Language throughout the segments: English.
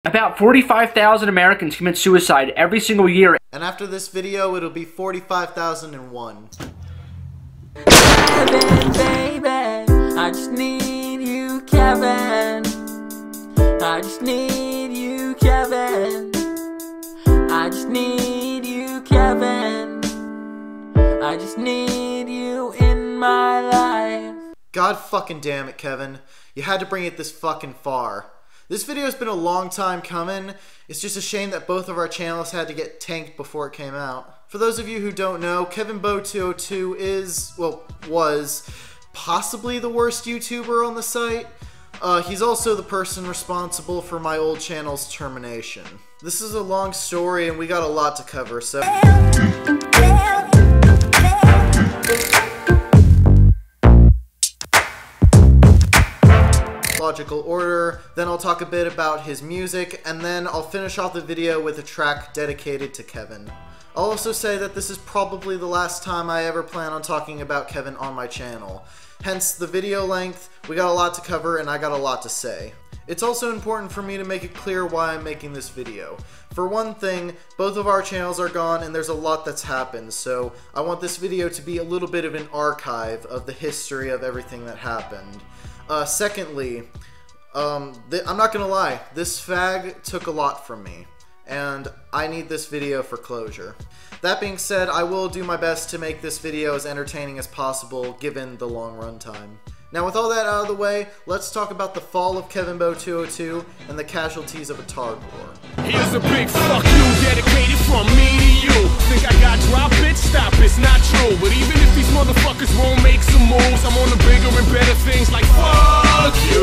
About 45,000 Americans commit suicide every single year. And after this video, it'll be 45,001. Kevin, baby, I just need you, Kevin. I just need you, Kevin. I just need you, Kevin. I just need you in my life. God fucking damn it, Kevin. You had to bring it this fucking far. This video has been a long time coming. It's just a shame that both of our channels had to get tanked before it came out. For those of you who don't know, KevinBo202 is, well, was possibly the worst YouTuber on the site. He's also the person responsible for my old channel's termination. This is a long story and we got a lot to cover, so... Logical order, then I'll talk a bit about his music, and then I'll finish off the video with a track dedicated to Kevin. I'll also say that this is probably the last time I ever plan on talking about Kevin on my channel. Hence the video length. We got a lot to cover and I got a lot to say. It's also important for me to make it clear why I'm making this video. For one thing, both of our channels are gone and there's a lot that's happened, so I want this video to be a little bit of an archive of the history of everything that happened. Secondly, I'm not gonna lie, this fag took a lot from me, and I need this video for closure. That being said, I will do my best to make this video as entertaining as possible, given the long run time. Now with all that out of the way, let's talk about the fall of KevinBo202 and the casualties of a Targ war. Here's a big fuck you dedicated from me to you. Think I got drop it? Stop, it's not true. But even if these motherfuckers won't make some moves, I'm on the bigger and better things like fuck you.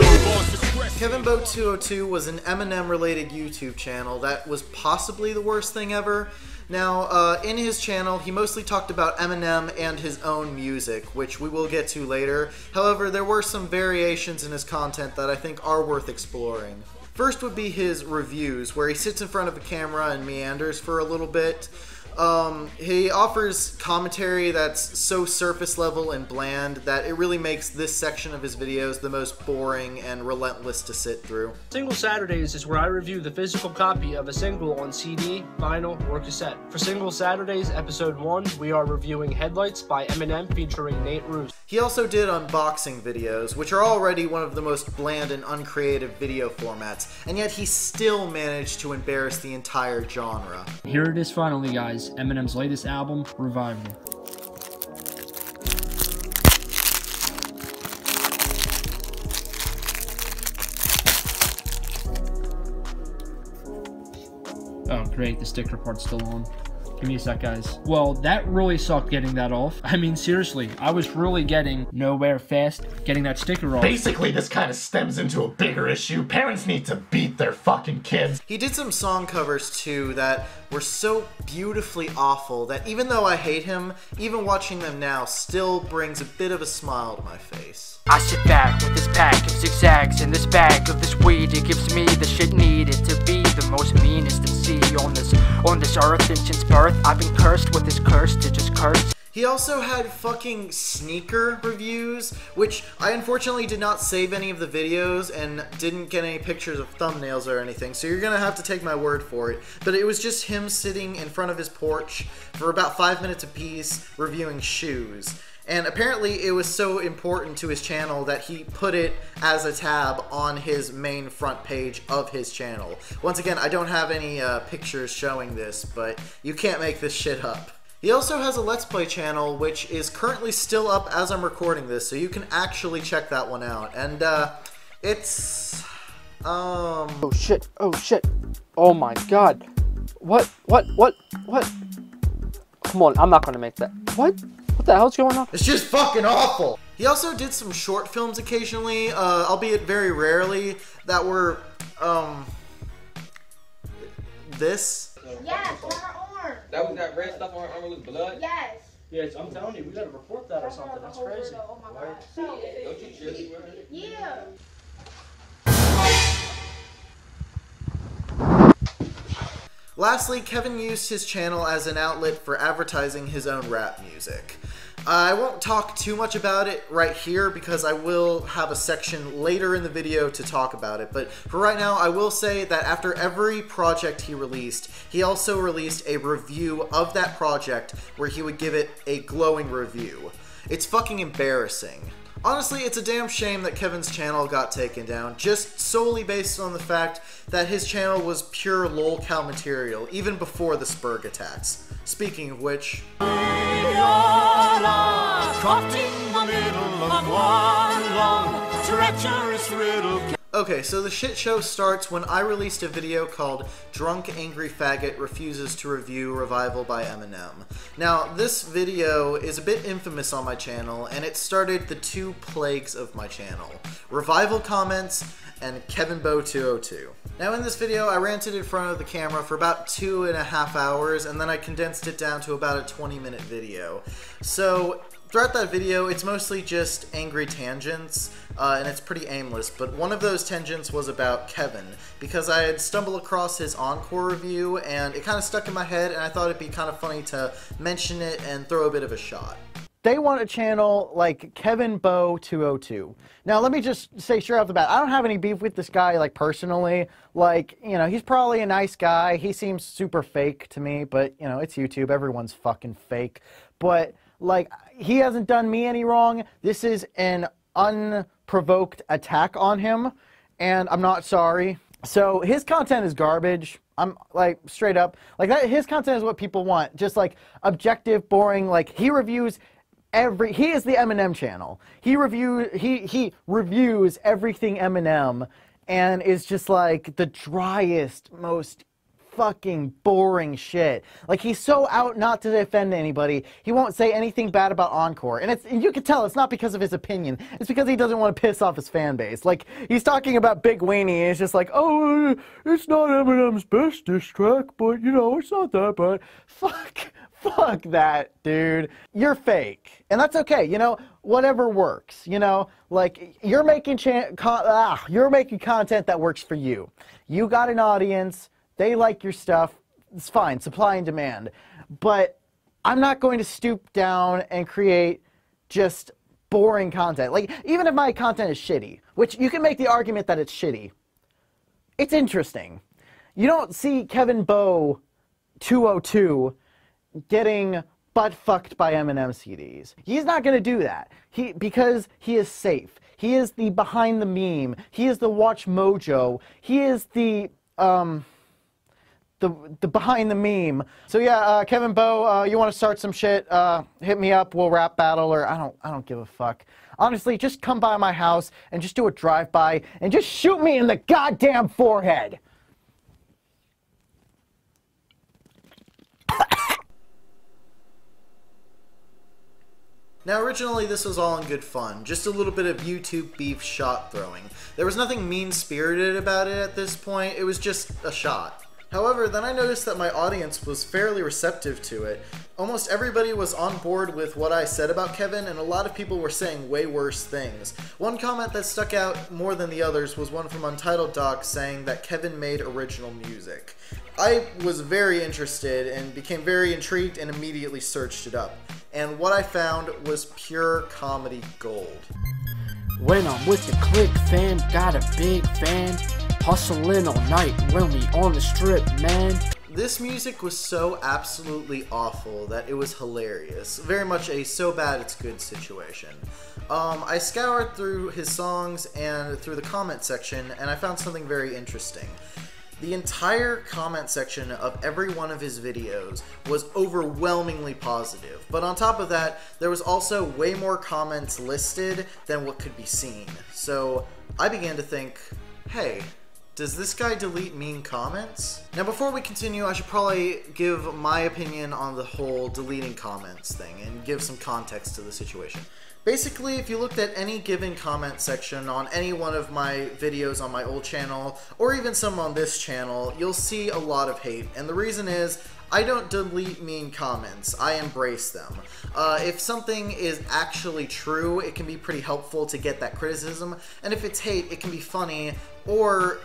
KevinBo202 was an Eminem related YouTube channel that was possibly the worst thing ever. Now, in his channel, he mostly talked about Eminem and his own music, which we will get to later. However, there were some variations in his content that I think are worth exploring. First would be his reviews, where he sits in front of a camera and meanders for a little bit. He offers commentary that's so surface level and bland that it really makes this section of his videos the most boring and relentless to sit through. Single Saturdays is where I review the physical copy of a single on CD, vinyl, or cassette. For Single Saturdays Episode 1, we are reviewing Headlights by Eminem featuring Nate Ruess. He also did unboxing videos, which are already one of the most bland and uncreative video formats, and yet he still managed to embarrass the entire genre. Here it is finally, guys. Eminem's latest album, Revival. Oh, great, the sticker part's still on. Give me a sec, guys. Well, that really sucked getting that off. I mean, seriously, I was really getting nowhere fast getting that sticker off. Basically, this kind of stems into a bigger issue. Parents need to beat their fucking kids. He did some song covers, too, that were so beautifully awful that even though I hate him, even watching them now still brings a bit of a smile to my face. I sit back with this pack of zigzags and this bag of this weed. It gives me the shit needed to be the most meanest MC on this earth. And since birth, I've been cursed with this curse to just curse. He also had fucking sneaker reviews, which I unfortunately did not save any of the videos and didn't get any pictures of thumbnails or anything, so you're gonna have to take my word for it. But it was just him sitting in front of his porch for about 5 minutes apiece reviewing shoes. And apparently it was so important to his channel that he put it as a tab on his main front page of his channel. Once again, I don't have any pictures showing this, but you can't make this shit up. He also has a Let's Play channel, which is currently still up as I'm recording this, so you can actually check that one out. And, it's... Oh shit, oh my god. What? Come on, I'm not gonna make that. What the hell's going on? It's just fucking awful! He also did some short films occasionally, albeit very rarely, that were, this. Yes, on her arm. That was that red stuff on her arm with blood? Yes. Yes, I'm telling you, we gotta report that or something. That's crazy. Oh my god. So, Don't you cheer me? yeah. Lastly, Kevin used his channel as an outlet for advertising his own rap music. I won't talk too much about it right here because I will have a section later in the video to talk about it, but for right now I will say that after every project he released, he also released a review of that project where he would give it a glowing review. It's fucking embarrassing. Honestly, it's a damn shame that Kevin's channel got taken down, just solely based on the fact that his channel was pure lolcow material, even before the Spurg attacks. Speaking of which... Okay, so the shit show starts when I released a video called Drunk Angry Faggot Refuses to Review Revival by Eminem. Now, this video is a bit infamous on my channel, and it started the two plagues of my channel: Revival comments and Kevin Bow 202. Now in this video, I ranted in front of the camera for about 2.5 hours, and then I condensed it down to about a 20-minute video. So throughout that video, it's mostly just angry tangents, and it's pretty aimless, but one of those tangents was about Kevin, because I had stumbled across his Encore review, and it kind of stuck in my head, and I thought it'd be kind of funny to mention it and throw a bit of a shot. They want a channel like Kevin Bow 202. Now, let me just say straight off the bat, I don't have any beef with this guy, like, personally. Like, you know, he's probably a nice guy. He seems super fake to me, but, you know, it's YouTube. Everyone's fucking fake. But, like, he hasn't done me any wrong. This is an unprovoked attack on him, and I'm not sorry. So, his content is garbage. I'm, like, straight up. Like, his content is what people want. Just, like, objective, boring. Like, he reviews... he is the Eminem channel. He reviews everything Eminem and is just like the driest, most fucking boring shit. Like, he's so out not to offend anybody. He won't say anything bad about Encore. And you can tell it's not because of his opinion. It's because he doesn't want to piss off his fan base. Like, he's talking about Big Weenie and it's just like, oh, it's not Eminem's best diss track, but, you know, it's not that bad. Fuck that, dude. You're fake. And that's okay, you know, whatever works, you know? Like, you're making content that works for you. You got an audience, they like your stuff, it's fine, supply and demand. But I'm not going to stoop down and create just boring content. Like, even if my content is shitty, which you can make the argument that it's shitty, it's interesting. You don't see Kevin Bow 202 getting butt-fucked by Eminem CDs. He's not going to do that. Because he is safe. He is the behind the meme. He is the Watch Mojo. He is the behind the meme. So yeah, Kevin Bow, you want to start some shit, hit me up, we'll rap battle, or I don't give a fuck. Honestly, just come by my house and just do a drive-by and just shoot me in the goddamn forehead. Now, originally this was all in good fun, just a little bit of YouTube beef shot throwing. There was nothing mean-spirited about it at this point, it was just a shot. However, then I noticed that my audience was fairly receptive to it. Almost everybody was on board with what I said about Kevin, and a lot of people were saying way worse things. One comment that stuck out more than the others was one from Untitled Doc saying that Kevin made original music. I was very interested and became very intrigued and immediately searched it up. And what I found was pure comedy gold. When I'm with the click, fam, got a big fan. Hustling all night when we on the strip, man. This music was so absolutely awful that it was hilarious. Very much a so bad it's good situation. I scoured through his songs and through the comment section, and I found something very interesting. The entire comment section of every one of his videos was overwhelmingly positive, but on top of that, there was also way more comments listed than what could be seen. So I began to think, hey, does this guy delete mean comments? Now before we continue, I should probably give my opinion on the whole deleting comments thing and give some context to the situation. Basically, if you looked at any given comment section on any one of my videos on my old channel, or even some on this channel, you'll see a lot of hate, and the reason is, I don't delete mean comments, I embrace them. If something is actually true, it can be pretty helpful to get that criticism, and if it's hate, it can be funny, or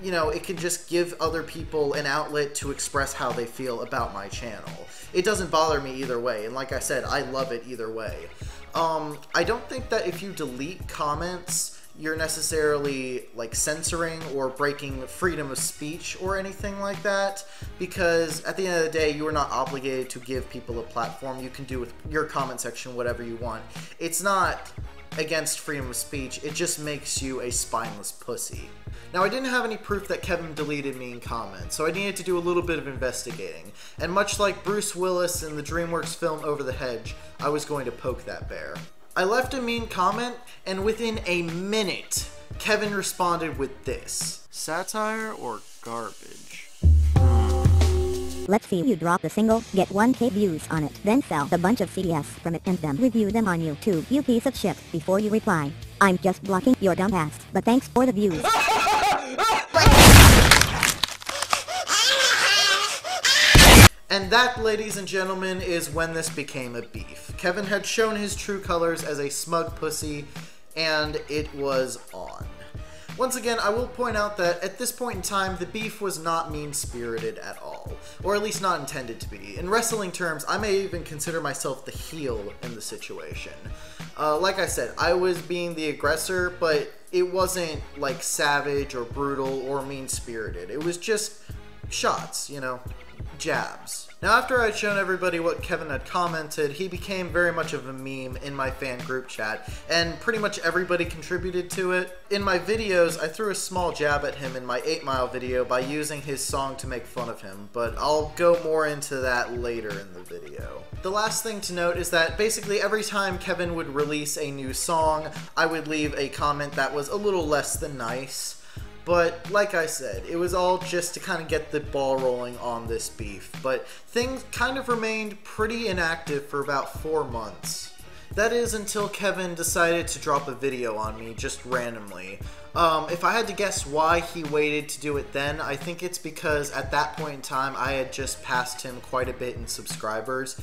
you know, it can just give other people an outlet to express how they feel about my channel. It doesn't bother me either way, and like I said, I love it either way. I don't think that if you delete comments, you're necessarily like censoring or breaking freedom of speech or anything like that, because at the end of the day, you are not obligated to give people a platform. You can do with your comment section whatever you want. It's not against freedom of speech, it just makes you a spineless pussy. Now, I didn't have any proof that Kevin deleted me in comments, so I needed to do a little bit of investigating. And much like Bruce Willis in the DreamWorks film Over the Hedge, I was going to poke that bear. I left a mean comment, and within a minute, Kevin responded with this. Satire or garbage? Let's see you drop a single, get 1K views on it, then sell a bunch of CDs from it and then review them on YouTube, you piece of shit, before you reply. I'm just blocking your dumb ass, but thanks for the views. And that, ladies and gentlemen, is when this became a beef. Kevin had shown his true colors as a smug pussy, and it was on. Once again, I will point out that at this point in time, the beef was not mean-spirited at all, or at least not intended to be. In wrestling terms, I may even consider myself the heel in the situation. Like I said, I was being the aggressor, but it wasn't like savage or brutal or mean-spirited. It was just shots, you know, jabs. Now, after I'd shown everybody what Kevin had commented, he became very much of a meme in my fan group chat, and pretty much everybody contributed to it. In my videos, I threw a small jab at him in my 8 Mile video by using his song to make fun of him, but I'll go more into that later in the video. The last thing to note is that basically every time Kevin would release a new song, I would leave a comment that was a little less than nice. But like I said, it was all just to kind of get the ball rolling on this beef. But things kind of remained pretty inactive for about 4 months. That is until Kevin decided to drop a video on me just randomly. If I had to guess why he waited to do it then, I think it's because at that point in time I had just passed him quite a bit in subscribers.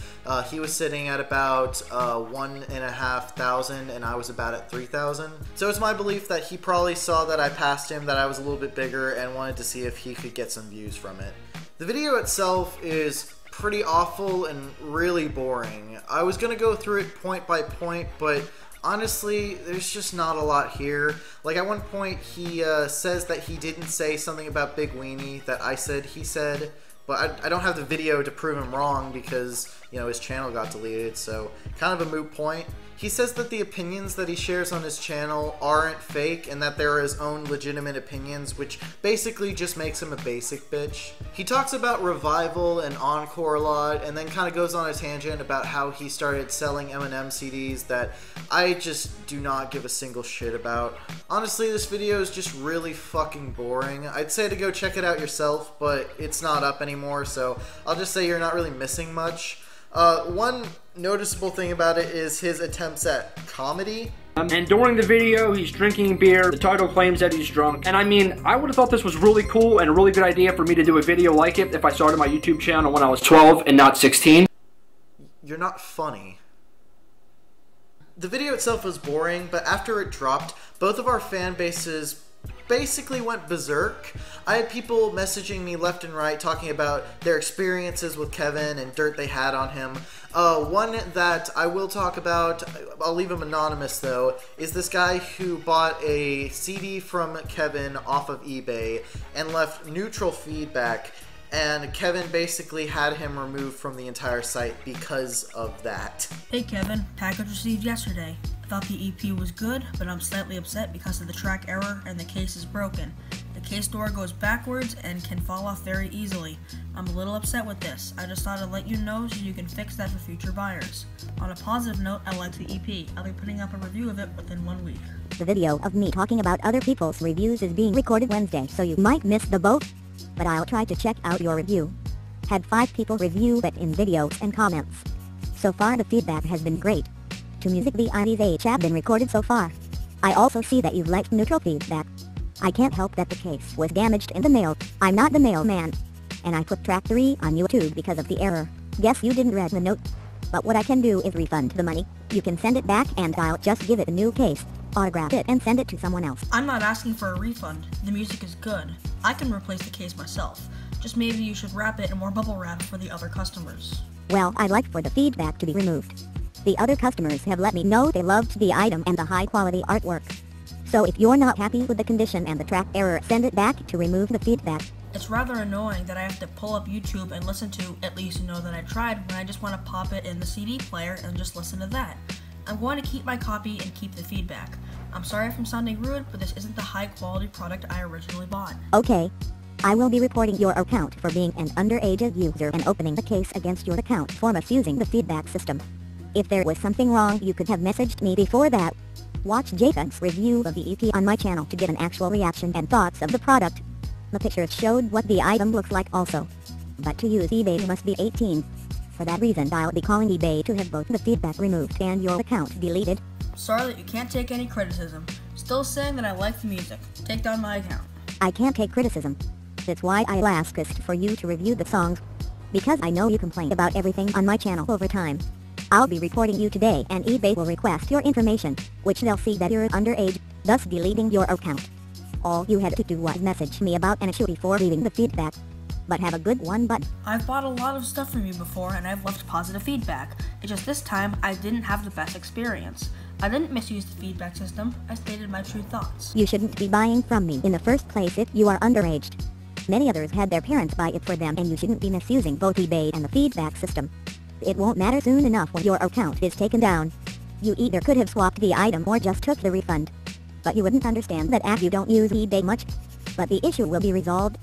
He was sitting at about 1,500 and I was about at 3,000. So it's my belief that he probably saw that I passed him, that I was a little bit bigger, and wanted to see if he could get some views from it. The video itself is pretty awful and really boring. I was gonna go through it point by point, but honestly, there's just not a lot here. Like, at one point, he says that he didn't say something about Big Weenie that I said he said, but I don't have the video to prove him wrong because, you know, his channel got deleted, so kind of a moot point. He says that the opinions that he shares on his channel aren't fake and that they're his own legitimate opinions, which basically just makes him a basic bitch. He talks about Revival and Encore a lot, and then kind of goes on a tangent about how he started selling Eminem CDs that I just do not give a single shit about. Honestly, this video is just really fucking boring. I'd say to go check it out yourself, but it's not up anymore, so I'll just say you're not really missing much. One noticeable thing about it is his attempts at comedy. And during the video, he's drinking beer. The title claims that he's drunk. And I mean, I would have thought this was really cool and a really good idea for me to do a video like it if I started my YouTube channel when I was 12 and not 16. You're not funny. The video itself was boring, but after it dropped, both of our fan bases basically went berserk. I had people messaging me left and right talking about their experiences with Kevin and dirt they had on him. One that I will talk about, I'll leave him anonymous though, is this guy who bought a CD from Kevin off of eBay and left neutral feedback, and Kevin basically had him removed from the entire site because of that. Hey Kevin, package received yesterday. I thought the EP was good, but I'm slightly upset because of the track error and the case is broken. The case door goes backwards and can fall off very easily. I'm a little upset with this. I just thought I'd let you know so you can fix that for future buyers. On a positive note, I like the EP. I'll be putting up a review of it within 1 week. The video of me talking about other people's reviews is being recorded Wednesday, so you might miss the boat, but I'll try to check out your review. Had 5 people review it in videos and comments. So far the feedback has been great. 2 music videos have been recorded so far. I also see that you've liked neutral feedback. I can't help that the case was damaged in the mail. I'm not the mailman. And I put track 3 on YouTube because of the error. Guess you didn't read the note. But what I can do is refund the money. You can send it back and I'll just give it a new case. autograph it and send it to someone else. I'm not asking for a refund. The music is good. I can replace the case myself. Just maybe you should wrap it in more bubble wrap for the other customers. Well, I'd like for the feedback to be removed. The other customers have let me know they loved the item and the high quality artwork. So if you're not happy with the condition and the track error, send it back to remove the feedback. It's rather annoying that I have to pull up YouTube and listen to At Least You Know That I Tried when I just want to pop it in the CD player and just listen to that. I'm going to keep my copy and keep the feedback. I'm sorry if I'm sounding rude, but this isn't the high quality product I originally bought. Okay. I will be reporting your account for being an underage user and opening a case against your account for misusing the feedback system. If there was something wrong, you could have messaged me before that. Watch Jacob's review of the EP on my channel to get an actual reaction and thoughts of the product. The pictures showed what the item looks like also. But to use eBay you must be 18. For that reason I'll be calling eBay to have both the feedback removed and your account deleted. Sorry that you can't take any criticism. Still saying that I like the music. Take down my account. I can't take criticism. That's why I asked for you to review the songs. Because I know you complain about everything on my channel over time. I'll be reporting you today and eBay will request your information, which they'll see that you're underage, thus deleting your account. All you had to do was message me about an issue before leaving the feedback. But have a good one, bud. I've bought a lot of stuff from you before and I've left positive feedback. It's just this time I didn't have the best experience. I didn't misuse the feedback system. I stated my true thoughts. You shouldn't be buying from me in the first place if you are underage. Many others had their parents buy it for them and you shouldn't be misusing both eBay and the feedback system. It won't matter soon enough when your account is taken down. You either could have swapped the item or just took the refund. But you wouldn't understand that as you don't use eBay much. But the issue will be resolved.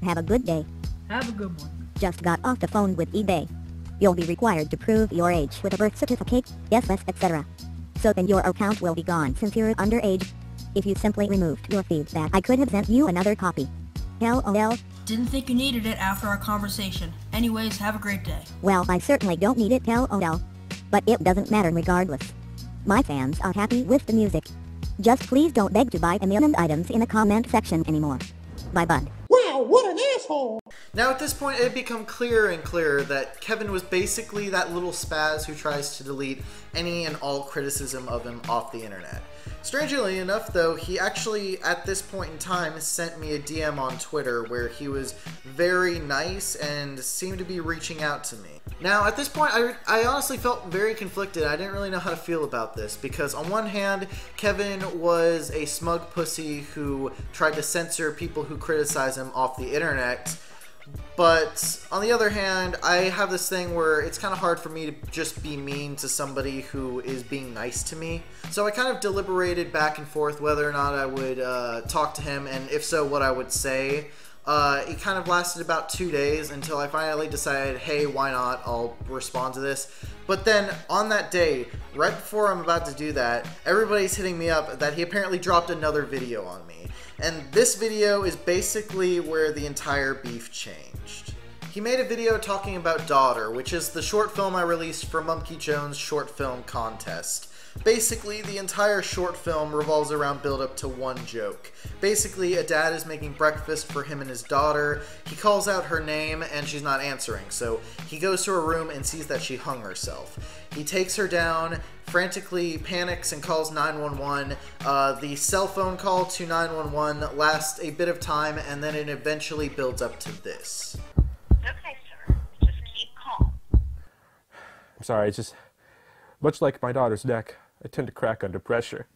Have a good day. Have a good one. Just got off the phone with eBay. You'll be required to prove your age with a birth certificate, SS, etc. So then your account will be gone since you're underage. If you simply removed your feedback, I could have sent you another copy. LOL. Didn't think you needed it after our conversation. Anyways, have a great day. Well, I certainly don't need it, LOL. But it doesn't matter regardless. My fans are happy with the music. Just please don't beg to buy a million items in the comment section anymore. Bye bud. Wow, what an asshole! Now at this point it had become clearer and clearer that Kevin was basically that little spaz who tries to delete any and all criticism of him off the internet. Strangely enough though, he actually at this point in time sent me a DM on Twitter where he was very nice and seemed to be reaching out to me. Now at this point I honestly felt very conflicted. I didn't really know how to feel about this because on one hand Kevin was a smug pussy who tried to censor people who criticize him off the internet, but on the other hand I have this thing where it's kind of hard for me to just be mean to somebody who is being nice to me. So I kind of deliberated back and forth whether or not I would talk to him, and if so what I would say. It kind of lasted about 2 days until I finally decided, hey, why not, I'll respond to this. But then on that day, right before I'm about to do that, everybody's hitting me up that he apparently dropped another video on me. And this video is basically where the entire beef changed. He made a video talking about Daughter, which is the short film I released for Monkey Jones Short Film Contest. Basically, the entire short film revolves around build-up to one joke. Basically, a dad is making breakfast for him and his daughter. He calls out her name and she's not answering, so he goes to her room and sees that she hung herself. He takes her down, frantically panics and calls 911. The cell phone call to 911 lasts a bit of time and then it eventually builds up to this. Okay, sir. Just keep calm. I'm sorry, it's just... much like my daughter's neck, I tend to crack under pressure.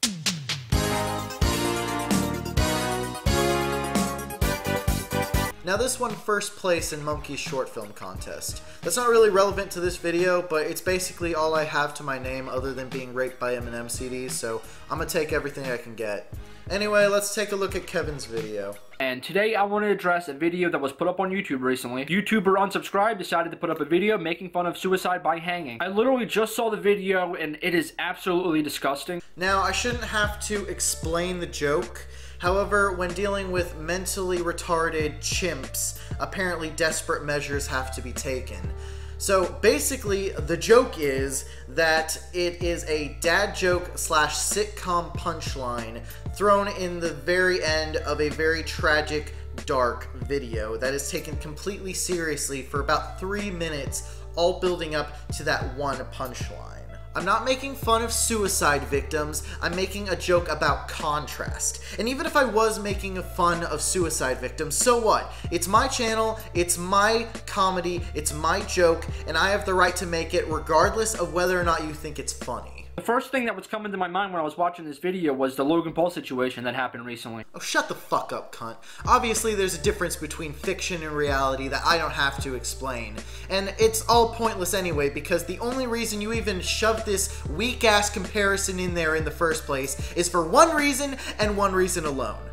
Now this won first place in Monkey's Short Film Contest. That's not really relevant to this video, but it's basically all I have to my name other than being raped by Eminem CDs, so I'm gonna take everything I can get. Anyway, let's take a look at Kevin's video. And today I want to address a video that was put up on YouTube recently. YouTuber Unsubscribed decided to put up a video making fun of suicide by hanging. I literally just saw the video and it is absolutely disgusting. Now, I shouldn't have to explain the joke. However, when dealing with mentally retarded chimps, apparently desperate measures have to be taken. So basically, the joke is that it is a dad joke slash sitcom punchline thrown in the very end of a very tragic, dark video that is taken completely seriously for about 3 minutes, all building up to that one punchline. I'm not making fun of suicide victims, I'm making a joke about contrast. And even if I was making fun of suicide victims, so what? It's my channel, it's my comedy, it's my joke, and I have the right to make it regardless of whether or not you think it's funny. The first thing that was coming to my mind when I was watching this video was the Logan Paul situation that happened recently. Oh, shut the fuck up, cunt. Obviously, there's a difference between fiction and reality that I don't have to explain. And it's all pointless anyway, because the only reason you even shoved this weak-ass comparison in there in the first place is for one reason, and one reason alone.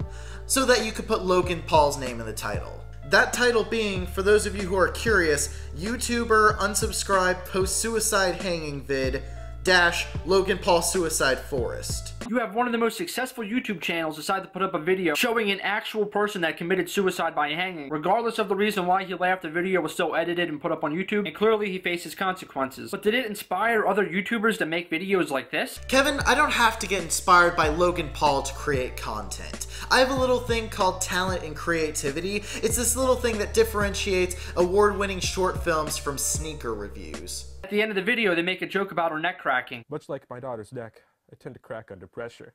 So that you could put Logan Paul's name in the title. That title being, for those of you who are curious, YouTuber unsubscribe post-suicide hanging vid -- Logan Paul Suicide Forest. You have one of the most successful YouTube channels decide to put up a video showing an actual person that committed suicide by hanging. Regardless of the reason why he left, the video was still edited and put up on YouTube, and clearly he faces consequences. But did it inspire other YouTubers to make videos like this? Kevin, I don't have to get inspired by Logan Paul to create content. I have a little thing called talent and creativity. It's this little thing that differentiates award-winning short films from sneaker reviews. At the end of the video, they make a joke about her neck cracking. Much like my daughter's neck, I tend to crack under pressure.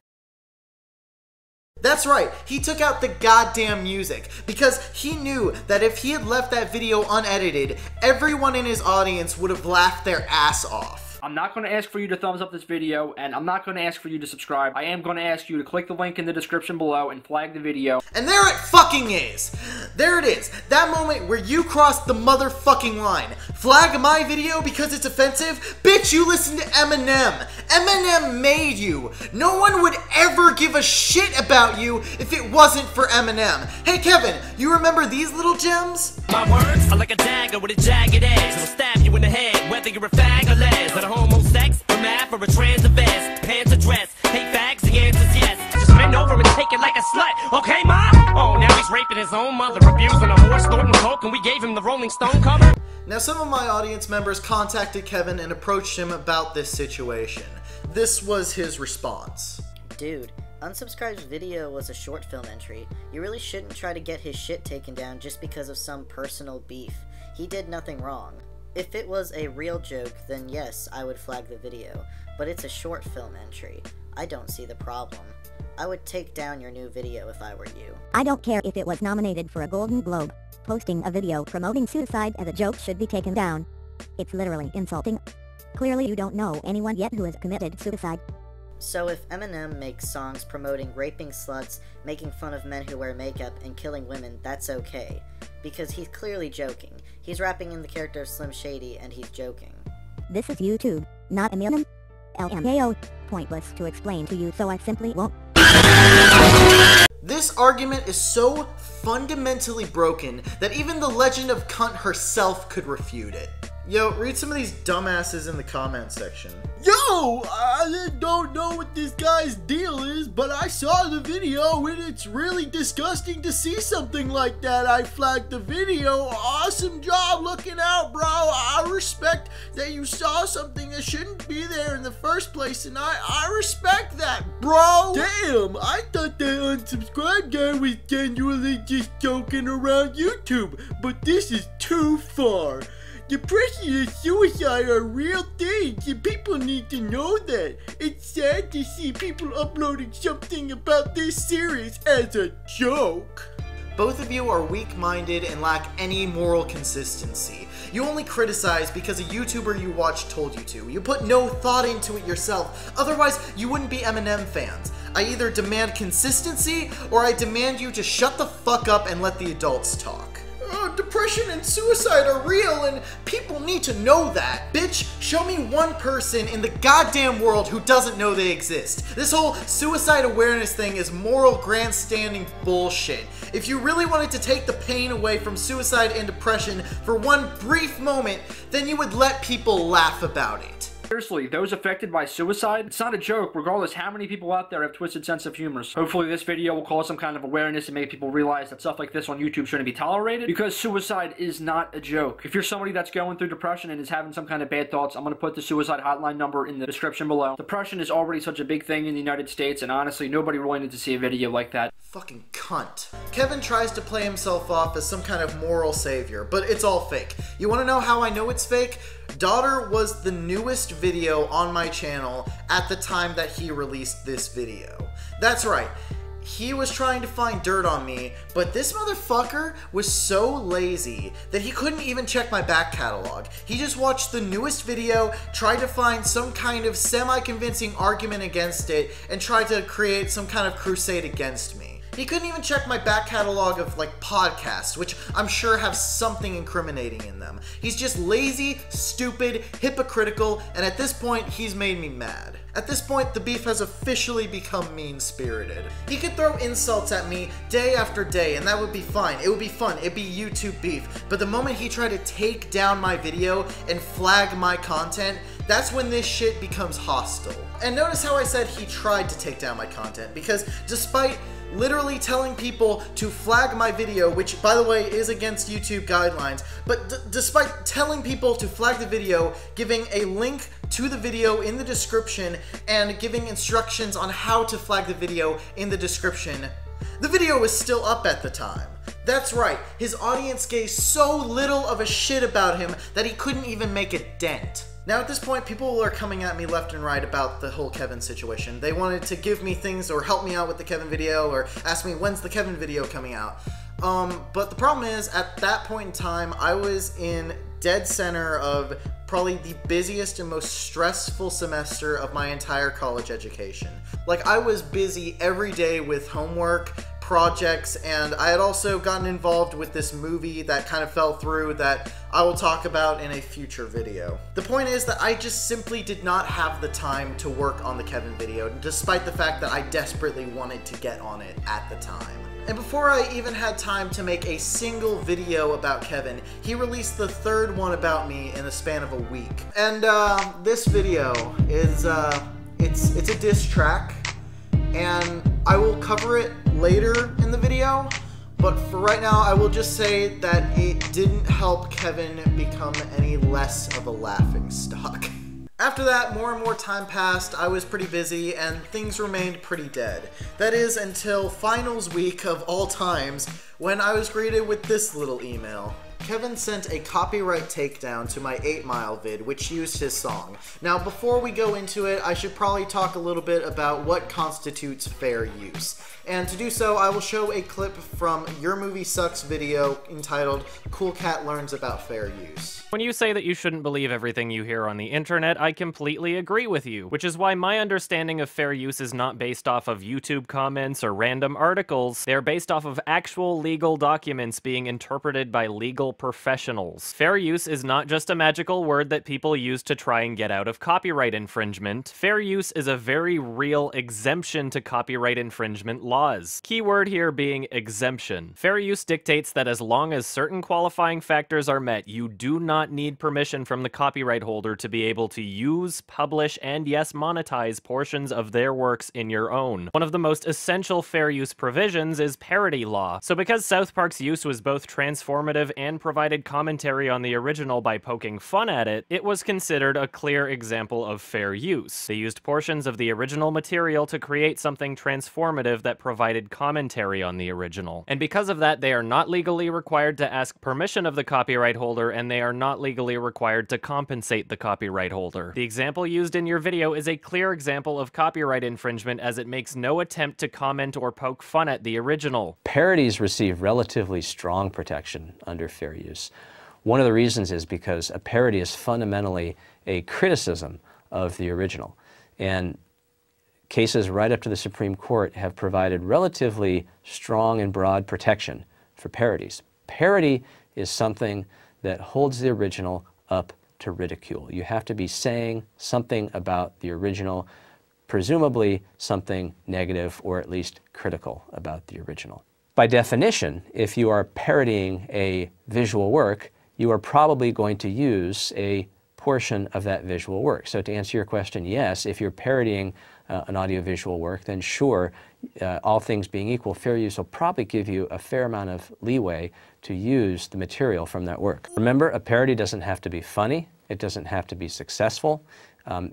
That's right, he took out the goddamn music, because he knew that if he had left that video unedited, everyone in his audience would have laughed their ass off. I'm not going to ask for you to thumbs up this video, and I'm not going to ask for you to subscribe. I am going to ask you to click the link in the description below and flag the video. And there it fucking is! There it is! That moment where you crossed the motherfucking line. Flag my video because it's offensive? Bitch, you listen to Eminem! Eminem made you! No one would ever give a shit about you if it wasn't for Eminem. Hey Kevin, you remember these little gems? My words are like a dagger with a jagged edge. It'll stab you in the head, whether you're a fag or les. That a homo sex, or math, or a trans or vest. Pants or dress, hate fags, the answer's yes. Just bend over and take it like a slut, okay, ma? Oh, now he's raping his own mother, abusing a horse, snorting coke, and we gave him the Rolling Stone cover? Now, some of my audience members contacted Kevin and approached him about this situation. This was his response. Dude, Unsubscribed's video was a short film entry. You really shouldn't try to get his shit taken down just because of some personal beef. He did nothing wrong. If it was a real joke, then yes, I would flag the video, but it's a short film entry. I don't see the problem. I would take down your new video if I were you. I don't care if it was nominated for a Golden Globe. Posting a video promoting suicide as a joke should be taken down. It's literally insulting. Clearly you don't know anyone yet who has committed suicide. So if Eminem makes songs promoting raping sluts, making fun of men who wear makeup, and killing women, that's okay. Because he's clearly joking. He's rapping in the character of Slim Shady, and he's joking. This is YouTube, not Eminem. LMAO. Pointless to explain to you, so I simply won't. This argument is so fundamentally broken that even the legend of cunt herself could refute it. Yo, read some of these dumbasses in the comment section. Yo, I don't know what this guy's deal is, but I saw the video and it's really disgusting to see something like that. I flagged the video. Awesome job looking out, bro. I respect that you saw something that shouldn't be there in the first place, and I respect that, bro. Damn, I thought that unsubscribed guy was genuinely just joking around YouTube, but this is too far. Depression and suicide are real things, and people need to know that. It's sad to see people uploading something about this serious as a joke. Both of you are weak-minded and lack any moral consistency. You only criticize because a YouTuber you watch told you to. You put no thought into it yourself, otherwise you wouldn't be Eminem fans. I either demand consistency, or I demand you to shut the fuck up and let the adults talk. Depression and suicide are real and people need to know that. Bitch, show me one person in the goddamn world who doesn't know they exist. This whole suicide awareness thing is moral grandstanding bullshit. If you really wanted to take the pain away from suicide and depression for one brief moment, then you would let people laugh about it. Seriously, those affected by suicide, it's not a joke regardless how many people out there have twisted sense of humor. Hopefully this video will cause some kind of awareness and make people realize that stuff like this on YouTube shouldn't be tolerated, because suicide is not a joke. If you're somebody that's going through depression and is having some kind of bad thoughts, I'm going to put the suicide hotline number in the description below. Depression is already such a big thing in the United States, and honestly nobody really needs to see a video like that. Fucking cunt. Kevin tries to play himself off as some kind of moral savior, but it's all fake. You wanna know how I know it's fake? Daughter was the newest video on my channel at the time that he released this video. That's right. He was trying to find dirt on me, but this motherfucker was so lazy that he couldn't even check my back catalog. He just watched the newest video, tried to find some kind of semi-convincing argument against it, and tried to create some kind of crusade against me. He couldn't even check my back catalog of, like, podcasts, which I'm sure have something incriminating in them. He's just lazy, stupid, hypocritical, and at this point, he's made me mad. At this point, the beef has officially become mean-spirited. He could throw insults at me day after day, and that would be fine. It would be fun. It'd be YouTube beef. But the moment he tried to take down my video and flag my content, that's when this shit becomes hostile. And notice how I said he tried to take down my content, because despite literally telling people to flag my video, which by the way is against YouTube guidelines, but despite telling people to flag the video, giving a link to the video in the description, and giving instructions on how to flag the video in the description, the video was still up at the time. That's right, his audience gave so little of a shit about him that he couldn't even make a dent. Now at this point, people are coming at me left and right about the whole Kevin situation. They wanted to give me things or help me out with the Kevin video or ask me when's the Kevin video coming out. But the problem is, at that point in time, I was in dead center of probably the busiest and most stressful semester of my entire college education. Like, I was busy every day with homework, projects, and I had also gotten involved with this movie that kind of fell through that I will talk about in a future video. The point is that I just simply did not have the time to work on the Kevin video, despite the fact that I desperately wanted to get on it at the time. And before I even had time to make a single video about Kevin, he released the third one about me in the span of a week. And this video is, it's a diss track, and I will cover it later in the video, but for right now I will just say that it didn't help Kevin become any less of a laughingstock. After that, more and more time passed, I was pretty busy, and things remained pretty dead. That is, until finals week of all times, when I was greeted with this little email. Kevin sent a copyright takedown to my 8 Mile vid, which used his song. Now, before we go into it, I should probably talk a little bit about what constitutes fair use. And to do so, I will show a clip from Your Movie Sucks video entitled Cool Cat Learns About Fair Use. When you say that you shouldn't believe everything you hear on the internet, I completely agree with you, which is why my understanding of fair use is not based off of YouTube comments or random articles. They're based off of actual legal documents being interpreted by legal professionals. Fair use is not just a magical word that people use to try and get out of copyright infringement. Fair use is a very real exemption to copyright infringement laws. Keyword here being exemption. Fair use dictates that as long as certain qualifying factors are met, you do not need permission from the copyright holder to be able to use, publish, and yes, monetize portions of their works in your own. One of the most essential fair use provisions is parody law. So because South Park's use was both transformative and provided commentary on the original by poking fun at it, it was considered a clear example of fair use. They used portions of the original material to create something transformative that provided commentary on the original. And because of that, they are not legally required to ask permission of the copyright holder, and they are not legally required to compensate the copyright holder. The example used in your video is a clear example of copyright infringement, as it makes no attempt to comment or poke fun at the original. Parodies receive relatively strong protection under fair use. One of the reasons is because a parody is fundamentally a criticism of the original. And cases right up to the Supreme Court have provided relatively strong and broad protection for parodies. Parody is something that holds the original up to ridicule. You have to be saying something about the original, presumably something negative or at least critical about the original. By definition, if you are parodying a visual work, you are probably going to use a portion of that visual work. So to answer your question, yes, if you're parodying an audiovisual work, then sure, all things being equal, fair use will probably give you a fair amount of leeway to use the material from that work. Remember, a parody doesn't have to be funny, it doesn't have to be successful,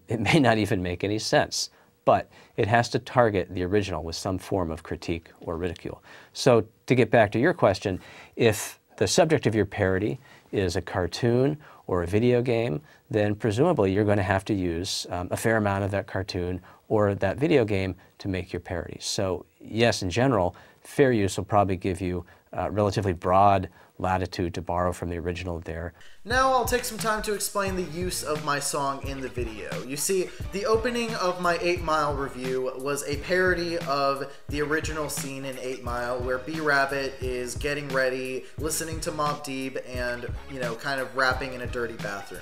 it may not even make any sense. but it has to target the original with some form of critique or ridicule. So to get back to your question, if the subject of your parody is a cartoon or a video game, then presumably you're going to have to use a fair amount of that cartoon or that video game to make your parody. So yes, in general, fair use will probably give you relatively broad latitude to borrow from the original there. Now I'll take some time to explain the use of my song in the video. You see, the opening of my 8 Mile review was a parody of the original scene in 8 Mile where B-Rabbit is getting ready, listening to Mobb Deep, and, you know, kind of rapping in a dirty bathroom.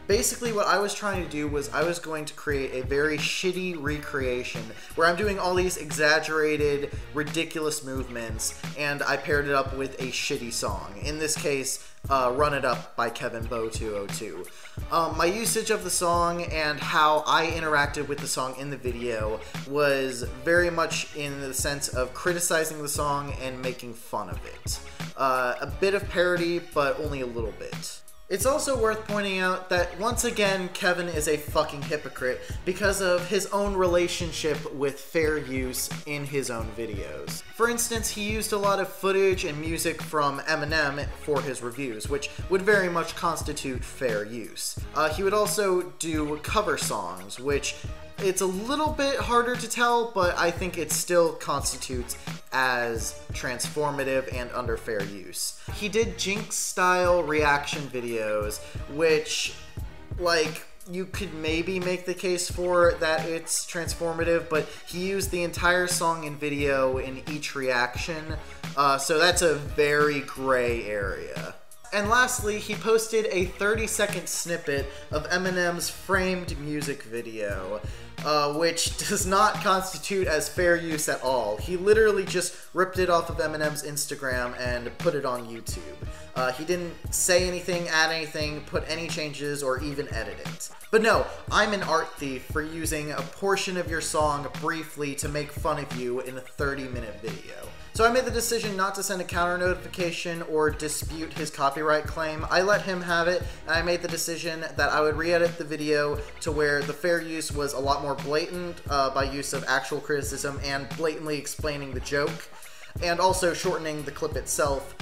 Basically, what I was trying to do was I was going to create a very shitty recreation where I'm doing all these exaggerated, ridiculous movements, and I paired it up with a shitty song. In this case, Run It Up by Kevin Bow 202. My usage of the song and how I interacted with the song in the video was very much in the sense of criticizing the song and making fun of it. A bit of parody, but only a little bit. It's also worth pointing out that, once again, Kevin is a fucking hypocrite because of his own relationship with fair use in his own videos. For instance, he used a lot of footage and music from Eminem for his reviews, which would very much constitute fair use. He would also do cover songs, which it's a little bit harder to tell, but I think it still constitutes as transformative and under fair use. He did Jinx-style reaction videos, which, like, you could maybe make the case for that it's transformative, but he used the entire song and video in each reaction, so that's a very gray area. And lastly, he posted a 30-second snippet of Eminem's Framed music video, which does not constitute as fair use at all. He literally just ripped it off of Eminem's Instagram and put it on YouTube. He didn't say anything, add anything, put any changes, or even edit it. But no, I'm an art thief for using a portion of your song briefly to make fun of you in a 30-minute video. So I made the decision not to send a counter notification or dispute his copyright claim. I let him have it, and I made the decision that I would re-edit the video to where the fair use was a lot more blatant by use of actual criticism and blatantly explaining the joke, and also shortening the clip itself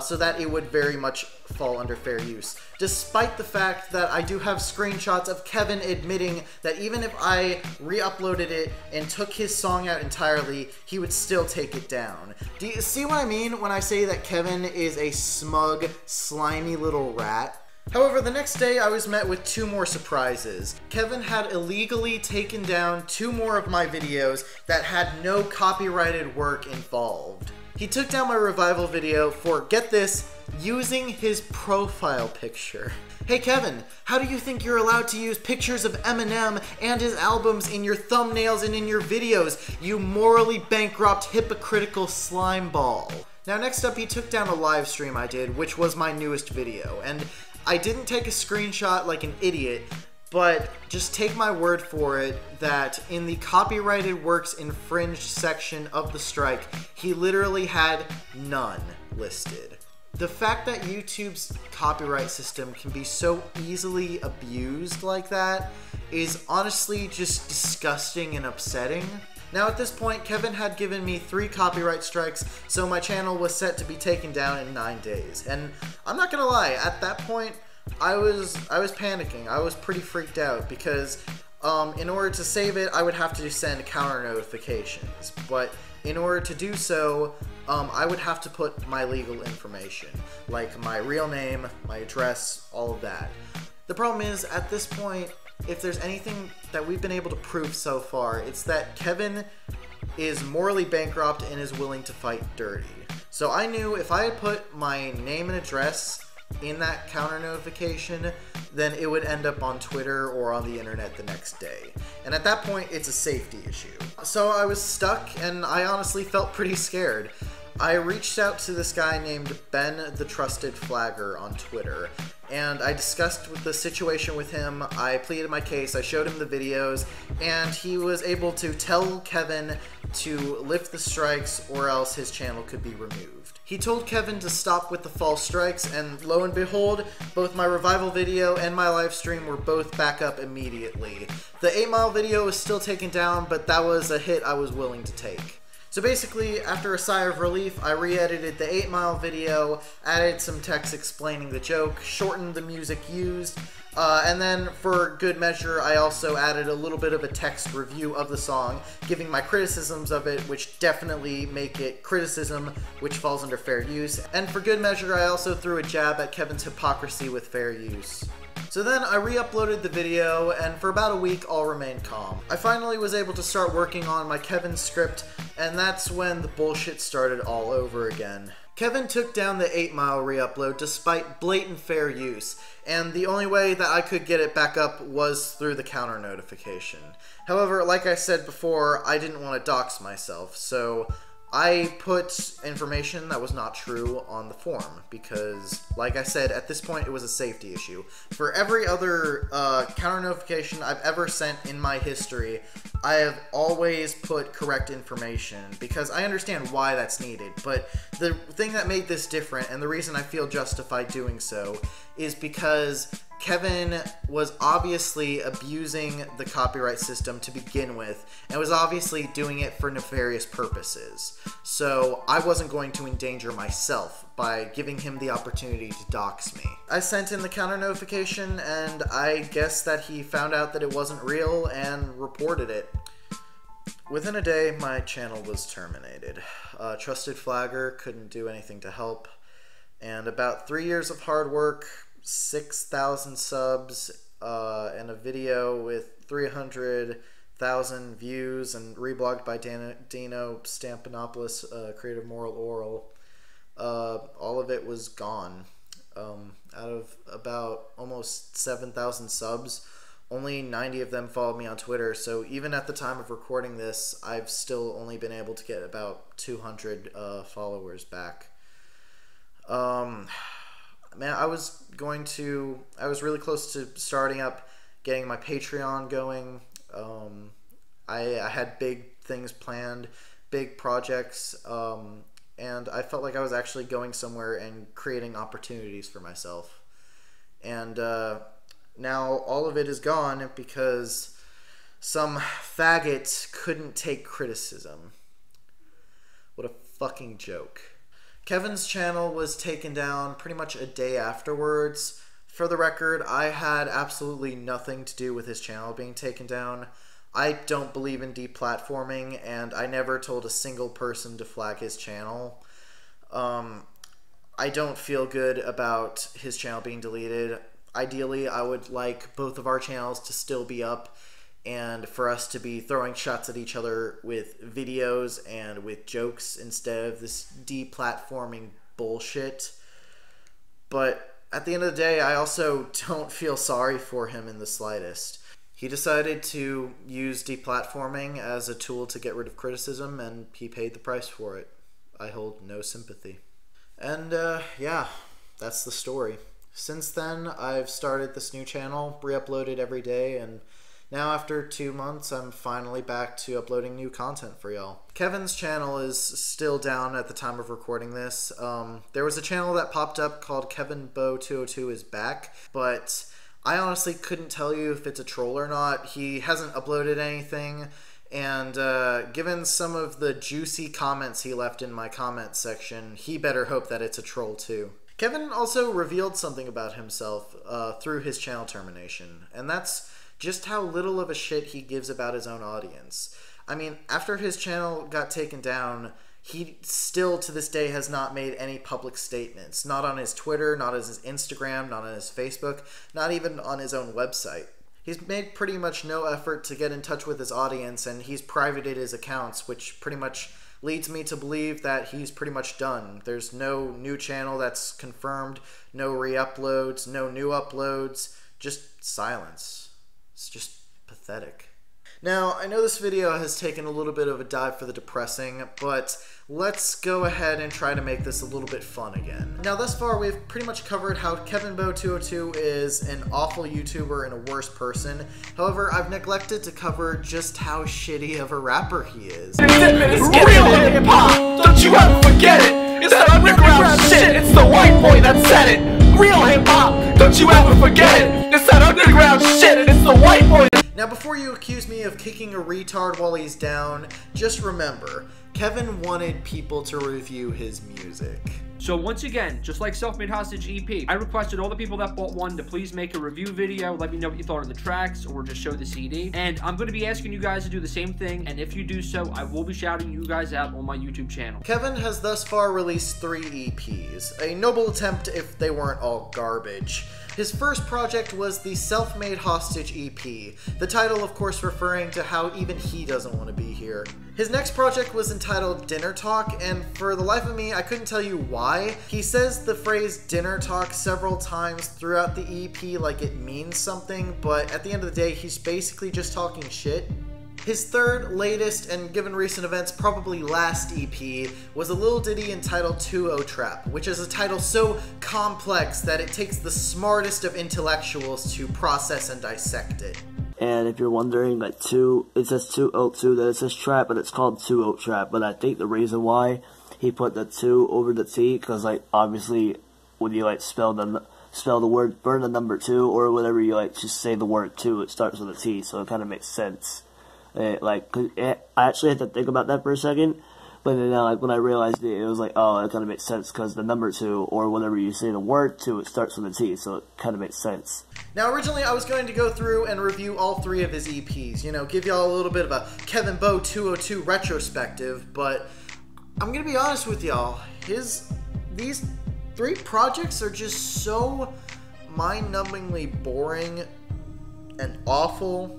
so that it would very much fall under fair use. Despite the fact that I do have screenshots of Kevin admitting that even if I re-uploaded it and took his song out entirely, he would still take it down. Do you see what I mean when I say that Kevin is a smug, slimy little rat? However, the next day I was met with 2 more surprises. Kevin had illegally taken down 2 more of my videos that had no copyrighted work involved. He took down my revival video for, get this, using his profile picture. Hey Kevin, how do you think you're allowed to use pictures of Eminem and his albums in your thumbnails and in your videos, you morally bankrupt, hypocritical slime ball? Now next up, he took down a live stream I did, which was my newest video, and I didn't take a screenshot like an idiot, but just take my word for it that in the copyrighted works infringed section of the strike, he literally had none listed. The fact that YouTube's copyright system can be so easily abused like that is honestly just disgusting and upsetting. Now at this point, Kevin had given me 3 copyright strikes, so my channel was set to be taken down in 9 days. And I'm not gonna lie, at that point, I was panicking. I was pretty freaked out because in order to save it, I would have to send counter notifications. But in order to do so, I would have to put my legal information, like my real name, my address, all of that. The problem is, at this point, if there's anything that we've been able to prove so far, it's that Kevin is morally bankrupt and is willing to fight dirty. So I knew if I had put my name and address in that counter notification, then it would end up on Twitter or on the internet the next day. And at that point, it's a safety issue. So I was stuck, and I honestly felt pretty scared. I reached out to this guy named Ben the Trusted Flagger on Twitter, and I discussed the situation with him. I pleaded my case, I showed him the videos, and he was able to tell Kevin to lift the strikes or else his channel could be removed. He told Kevin to stop with the false strikes, and lo and behold, both my revival video and my live stream were both back up immediately. The 8 Mile video was still taken down, but that was a hit I was willing to take. So basically, after a sigh of relief, I re-edited the 8 Mile video, added some text explaining the joke, shortened the music used, and then for good measure, I also added a little bit of a text review of the song, giving my criticisms of it, which definitely make it criticism, which falls under fair use. And for good measure, I also threw a jab at Kevin's hypocrisy with fair use. So then I re-uploaded the video, and for about a week all remained calm. I finally was able to start working on my Kevin script, and that's when the bullshit started all over again. Kevin took down the 8 Mile re-upload despite blatant fair use, and the only way that I could get it back up was through the counter notification. However, like I said before, I didn't want to dox myself, so I put information that was not true on the forum because, like I said, at this point it was a safety issue. For every other counter notification I've ever sent in my history, I have always put correct information because I understand why that's needed. But the thing that made this different, and the reason I feel justified doing so, is because Kevin was obviously abusing the copyright system to begin with, and was obviously doing it for nefarious purposes. So I wasn't going to endanger myself by giving him the opportunity to dox me. I sent in the counter notification, and I guess that he found out that it wasn't real and reported it. Within a day, my channel was terminated. Trusted Flagger couldn't do anything to help, and about 3 years of hard work, 6,000 subs, and a video with 300,000 views and reblogged by Dino Stampanopoulos, Creative Moral Oral. All of it was gone. Out of about almost 7,000 subs, only 90 of them followed me on Twitter, so even at the time of recording this, I've still only been able to get about 200 followers back. Man, I was really close to starting up, getting my Patreon going. I had big things planned, big projects, and I felt like I was actually going somewhere and creating opportunities for myself. And now all of it is gone because some faggot couldn't take criticism. What a fucking joke. Kevin's channel was taken down pretty much a day afterwards. For the record, I had absolutely nothing to do with his channel being taken down. I don't believe in deplatforming, and I never told a single person to flag his channel. I don't feel good about his channel being deleted. Ideally, I would like both of our channels to still be up, and for us to be throwing shots at each other with videos and with jokes instead of this deplatforming bullshit. But at the end of the day, I also don't feel sorry for him in the slightest. He decided to use deplatforming as a tool to get rid of criticism, and he paid the price for it. I hold no sympathy. And yeah, that's the story. Since then, I've started this new channel, re-uploaded every day, and now after 2 months, I'm finally back to uploading new content for y'all. Kevin's channel is still down at the time of recording this. There was a channel that popped up called KevinBo202 is back, but I honestly couldn't tell you if it's a troll or not. He hasn't uploaded anything, and given some of the juicy comments he left in my comment section, he better hope that it's a troll too. Kevin also revealed something about himself through his channel termination, and that's just how little of a shit he gives about his own audience. I mean, after his channel got taken down, he still to this day has not made any public statements. Not on his Twitter, not on his Instagram, not on his Facebook, not even on his own website. He's made pretty much no effort to get in touch with his audience, and he's privated his accounts, which pretty much leads me to believe that he's pretty much done. There's no new channel that's confirmed, no re-uploads, no new uploads, just silence. It's just pathetic. Now, I know this video has taken a little bit of a dive for the depressing, but let's go ahead and try to make this a little bit fun again. Now, thus far, we've pretty much covered how KevinBo202 is an awful YouTuber and a worse person. However, I've neglected to cover just how shitty of a rapper he is. Real hip-hop, don't you ever forget it. It's that underground shit, it's the white boy that said it. Real hip-hop, don't you ever forget it. It's that underground shit, and it's the white boy. Now before you accuse me of kicking a retard while he's down, just remember, Kevin wanted people to review his music. So once again, just like Self-Made Hostage EP, I requested all the people that bought one to please make a review video, let me know what you thought of the tracks, or just show the CD. And I'm going to be asking you guys to do the same thing, and if you do so, I will be shouting you guys out on my YouTube channel. Kevin has thus far released 3 EPs, a noble attempt if they weren't all garbage. His first project was the Self-Made Hostage EP, the title of course referring to how even he doesn't want to be here. His next project was entitled Dinner Talk, and for the life of me, I couldn't tell you why. He says the phrase dinner talk several times throughout the EP like it means something, but at the end of the day, he's basically just talking shit. His third, latest, and given recent events, probably last EP, was a little ditty entitled 2-0 Trap, which is a title so complex that it takes the smartest of intellectuals to process and dissect it. And if you're wondering, like, it says 202, that it says trap, but it's called 2-0 Trap. But I think the reason why he put the 2 over the T, because, like, obviously, when you, like, spell the word, burn the number 2, or whatever you, like, just say the word 2, it starts with a T, so it kind of makes sense. I actually had to think about that for a second, but then like when I realized it was like, oh, it kind of makes sense because the number 2, or whenever you say the word 2, it starts with a T, so it kind of makes sense. Now originally I was going to go through and review all 3 of his EPs, you know, give y'all a little bit of a Kevin Bow 202 retrospective, but I'm gonna be honest with y'all, these 3 projects are just so mind-numbingly boring and awful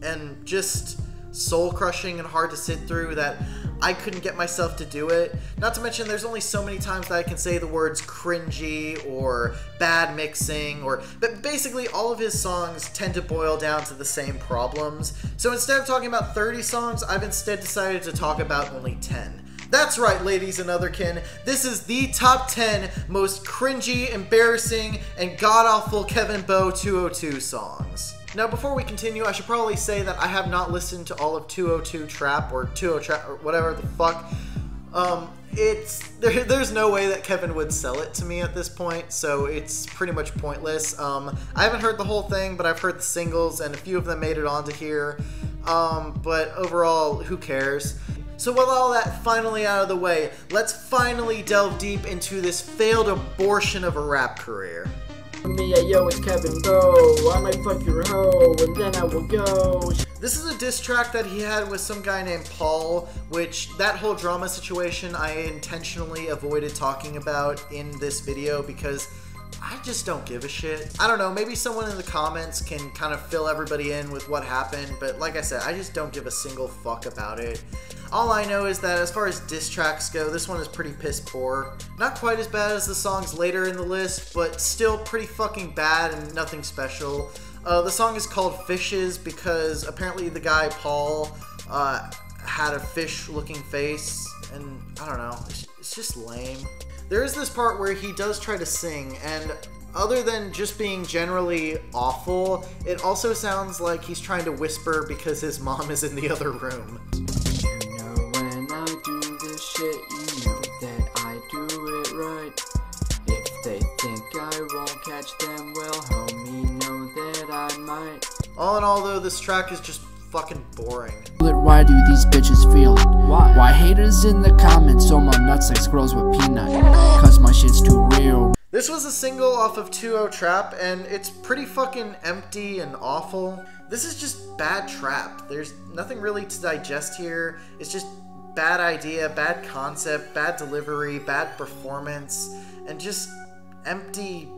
and just soul-crushing and hard to sit through that I couldn't get myself to do it. Not to mention there's only so many times that I can say the words cringy or bad mixing, but basically all of his songs tend to boil down to the same problems. So instead of talking about 30 songs, I've instead decided to talk about only 10. That's right, ladies and otherkin, this is the top 10 most cringy, embarrassing, and god-awful Kevin Bow 202 songs. Now, before we continue, I should probably say that I have not listened to all of 202 Trap, or 202 Trap, or whatever the fuck. There's no way that Kevin would sell it to me at this point, so it's pretty much pointless. I haven't heard the whole thing, but I've heard the singles, and a few of them made it onto here. But overall, who cares? So with all that finally out of the way, let's finally delve deep into this failed abortion of a rap career. Me, yo, it's Kevin Bow. I might fuck your hoe, and then I will go. This is a diss track that he had with some guy named Paul, which that whole drama situation I intentionally avoided talking about in this video because I just don't give a shit. I don't know, maybe someone in the comments can kind of fill everybody in with what happened, but like I said, I just don't give a single fuck about it. All I know is that as far as diss tracks go, this one is pretty piss poor. Not quite as bad as the songs later in the list, but still pretty fucking bad and nothing special. The song is called Fishes because apparently the guy, Paul, had a fish-looking face, and I don't know, it's just lame. There is this part where he does try to sing, and other than just being generally awful, it also sounds like he's trying to whisper because his mom is in the other room. You know when I do this shit, you know that I do it right. If they think I won't catch them, well, homie, know that I might. All in all, though, this track is just fucking boring. Why do these bitches feel it? Why haters in the comments on my nuts like squirrels with peanut? Cause my shit's too real. This was a single off of 2-0 Trap, and it's pretty fucking empty and awful. This is just bad trap. There's nothing really to digest here. It's just bad idea, bad concept, bad delivery, bad performance, and just empty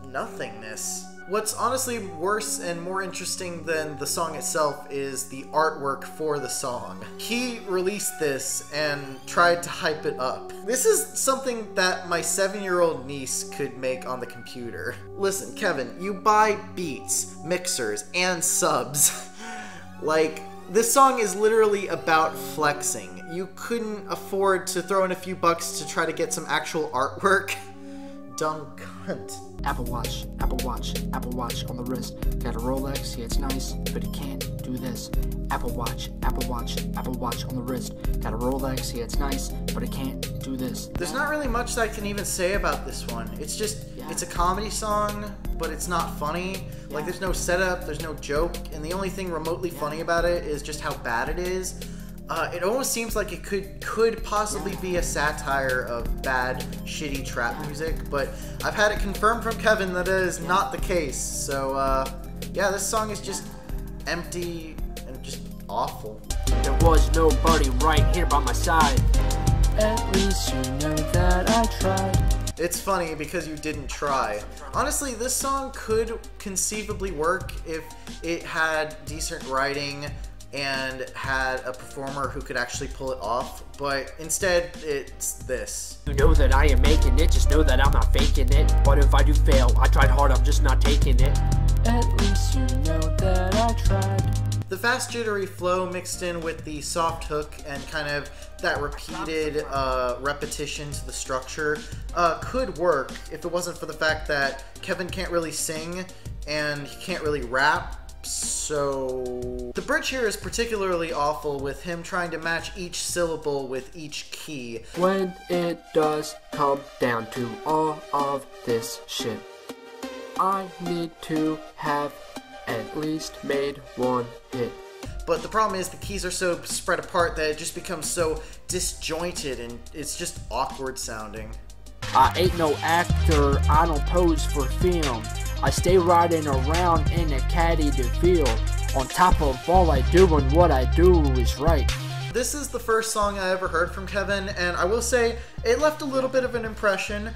nothingness. What's honestly worse and more interesting than the song itself is the artwork for the song. He released this and tried to hype it up. This is something that my 7-year-old niece could make on the computer. Listen, Kevin, you buy beats, mixers, and subs. Like, this song is literally about flexing. You couldn't afford to throw in a few bucks to try to get some actual artwork? dumb cunt. Apple Watch, Apple Watch, Apple Watch on the wrist. Got a Rolex, yeah it's nice, but it can't do this. Apple Watch, Apple Watch, Apple Watch on the wrist. Got a Rolex, yeah it's nice, but it can't do this. There's not really much that I can even say about this one. It's just, it's a comedy song, but it's not funny. Like, there's no setup, there's no joke, and the only thing remotely funny about it is just how bad it is. It almost seems like it could possibly be a satire of bad, shitty trap music, but I've had it confirmed from Kevin that it is not the case. So, yeah, this song is just empty and just awful. There was nobody right here by my side. At least you know that I tried. It's funny because you didn't try. Honestly, this song could conceivably work if it had decent writing and had a performer who could actually pull it off, but instead it's this. You know that I am making it, just know that I'm not faking it. What if I do fail? I tried hard, I'm just not taking it. At least you know that I tried. The fast jittery flow mixed in with the soft hook and kind of that repeated repetition to the structure could work if it wasn't for the fact that Kevin can't really sing and he can't really rap. So the bridge here is particularly awful with him trying to match each syllable with each key. When it does come down to all of this shit, I need to have at least made one hit. But the problem is the keys are so spread apart that it just becomes so disjointed and it's just awkward sounding. I ain't no actor, I don't pose for film. I stay riding around in a caddy DeVille. On top of all I do and what I do is right. This is the first song I ever heard from Kevin, and I will say it left a little bit of an impression.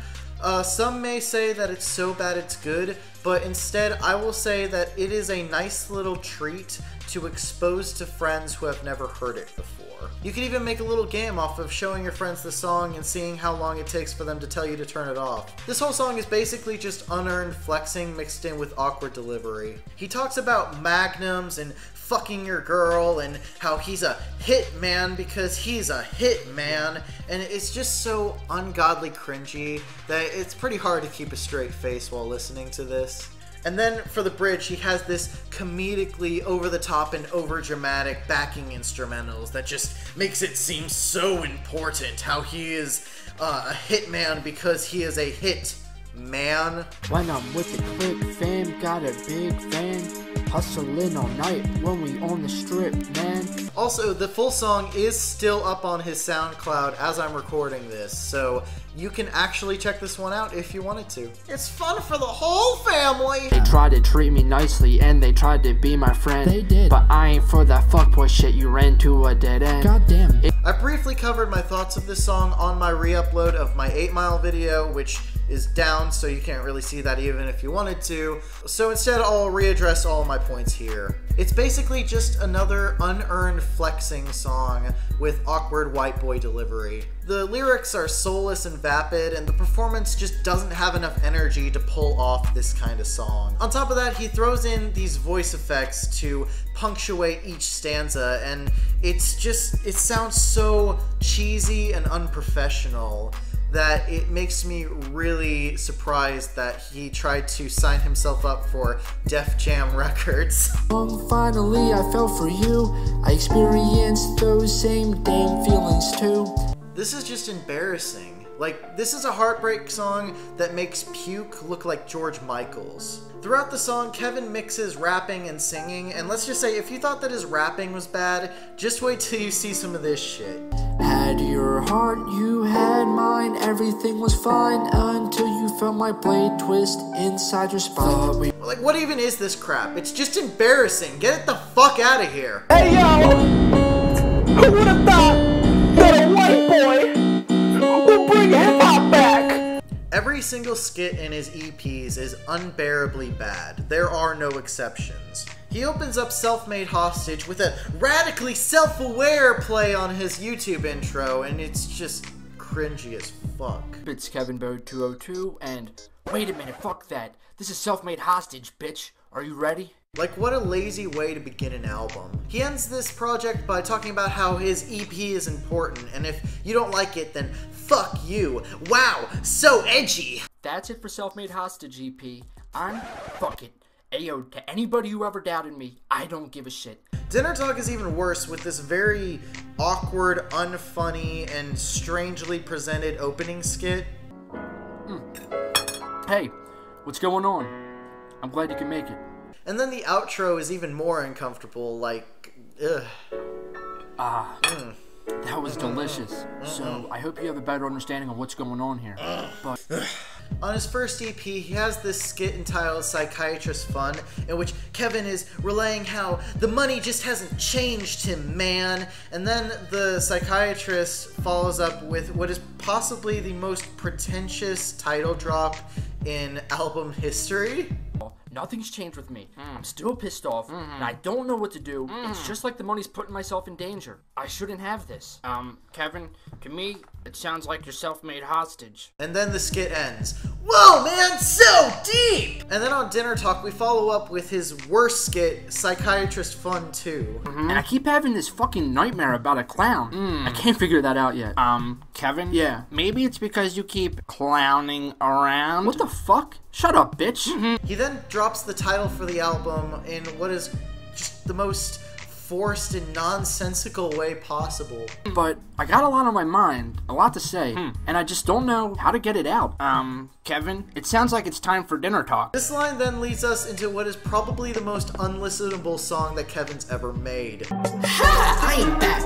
Some may say that it's so bad it's good, but instead I will say that it is a nice little treat to expose to friends who have never heard it before. You could even make a little game off of showing your friends the song and seeing how long it takes for them to tell you to turn it off. This whole song is basically just unearned flexing mixed in with awkward delivery. He talks about magnums and fucking your girl and how he's a hit man because he's a hit man, and it's just so ungodly cringy that it's pretty hard to keep a straight face while listening to this. And then for the bridge, he has this comedically over-the-top and over-dramatic backing instrumentals that just makes it seem so important how he is a hitman because he is a hit man. When I'm with the click fam, got a big fan, hustling all night when we on the strip, man. Also, the full song is still up on his SoundCloud as I'm recording this, so you can actually check this one out if you wanted to. It's fun for the whole family! They tried to treat me nicely and they tried to be my friend. They did. But I ain't for that fuckboy shit, you ran to a dead end. God damn. I briefly covered my thoughts of this song on my re-upload of my 8 Mile video, which is down, so you can't really see that even if you wanted to. So instead, I'll readdress all my points here. It's basically just another unearned flexing song with awkward white boy delivery. The lyrics are soulless and vapid, and the performance just doesn't have enough energy to pull off this kind of song. On top of that, he throws in these voice effects to punctuate each stanza, and it sounds so cheesy and unprofessional that it makes me really surprised that he tried to sign himself up for Def Jam Records. Finally I fell for you. I experienced those same damn feelings too. This is just embarrassing. Like, this is a heartbreak song that makes Puke look like George Michaels. Throughout the song, Kevin mixes rapping and singing, and let's just say, if you thought that his rapping was bad, just wait till you see some of this shit. Had your heart, you had mine, everything was fine until you felt my blade twist inside your spine. Like, what even is this crap? It's just embarrassing. Get it the fuck out of here. Hey yo! Who would have thought that a white boy would bring hip-hop back? Every single skit in his EPs is unbearably bad. There are no exceptions. He opens up Self-Made Hostage with a radically self-aware play on his YouTube intro, and it's just cringy as fuck. It's Kevin Bow 202, and wait a minute, fuck that. This is Self-Made Hostage, bitch. Are you ready? Like, what a lazy way to begin an album. He ends this project by talking about how his EP is important, and if you don't like it, then fuck you. Wow, so edgy. That's it for Self-Made Hostage EP. I'm fucking Ayo to anybody who ever doubted me. I don't give a shit. Dinner Talk is even worse with this very awkward, unfunny, and strangely presented opening skit. Hey, what's going on? I'm glad you can make it. And then the outro is even more uncomfortable, like, ugh. That was delicious. So I hope you have a better understanding of what's going on here. But on his first EP, he has this skit entitled Psychiatrist Fun, in which Kevin is relaying how the money just hasn't changed him, man. And then the psychiatrist follows up with what is possibly the most pretentious title drop in album history. nothing's changed with me. I'm still pissed off, and I don't know what to do. It's just like the money's putting myself in danger. I shouldn't have this. Kevin, to me, it sounds like you're self-made hostage. And then the skit ends. Whoa, man, so deep! And then on Dinner Talk, we follow up with his worst skit, Psychiatrist Fun 2. And I keep having this fucking nightmare about a clown. I can't figure that out yet. Kevin? Yeah. Maybe it's because you keep clowning around. What the fuck? Shut up, bitch. He then drops the title for the album in what is just the most forced and nonsensical way possible. But I got a lot on my mind, a lot to say, and I just don't know how to get it out. Kevin, it sounds like it's time for Dinner Talk. This line then leads us into what is probably the most unlistenable song that Kevin's ever made. Ha! I am back.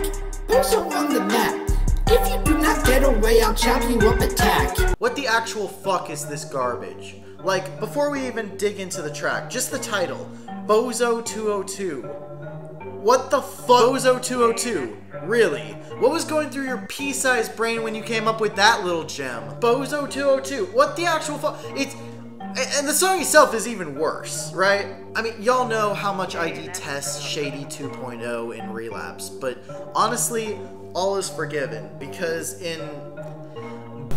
Also on the map. If you do not get away, I'll chop you up attack. What the actual fuck is this garbage? Like, before we even dig into the track, just the title, Bozo 202. What the fuck? Bozo 202. Really? What was going through your pea-sized brain when you came up with that little gem? Bozo 202. What the actual fuck? And the song itself is even worse, right? I mean, y'all know how much I detest Shady 2.0 in Relapse, but honestly, all is forgiven, because in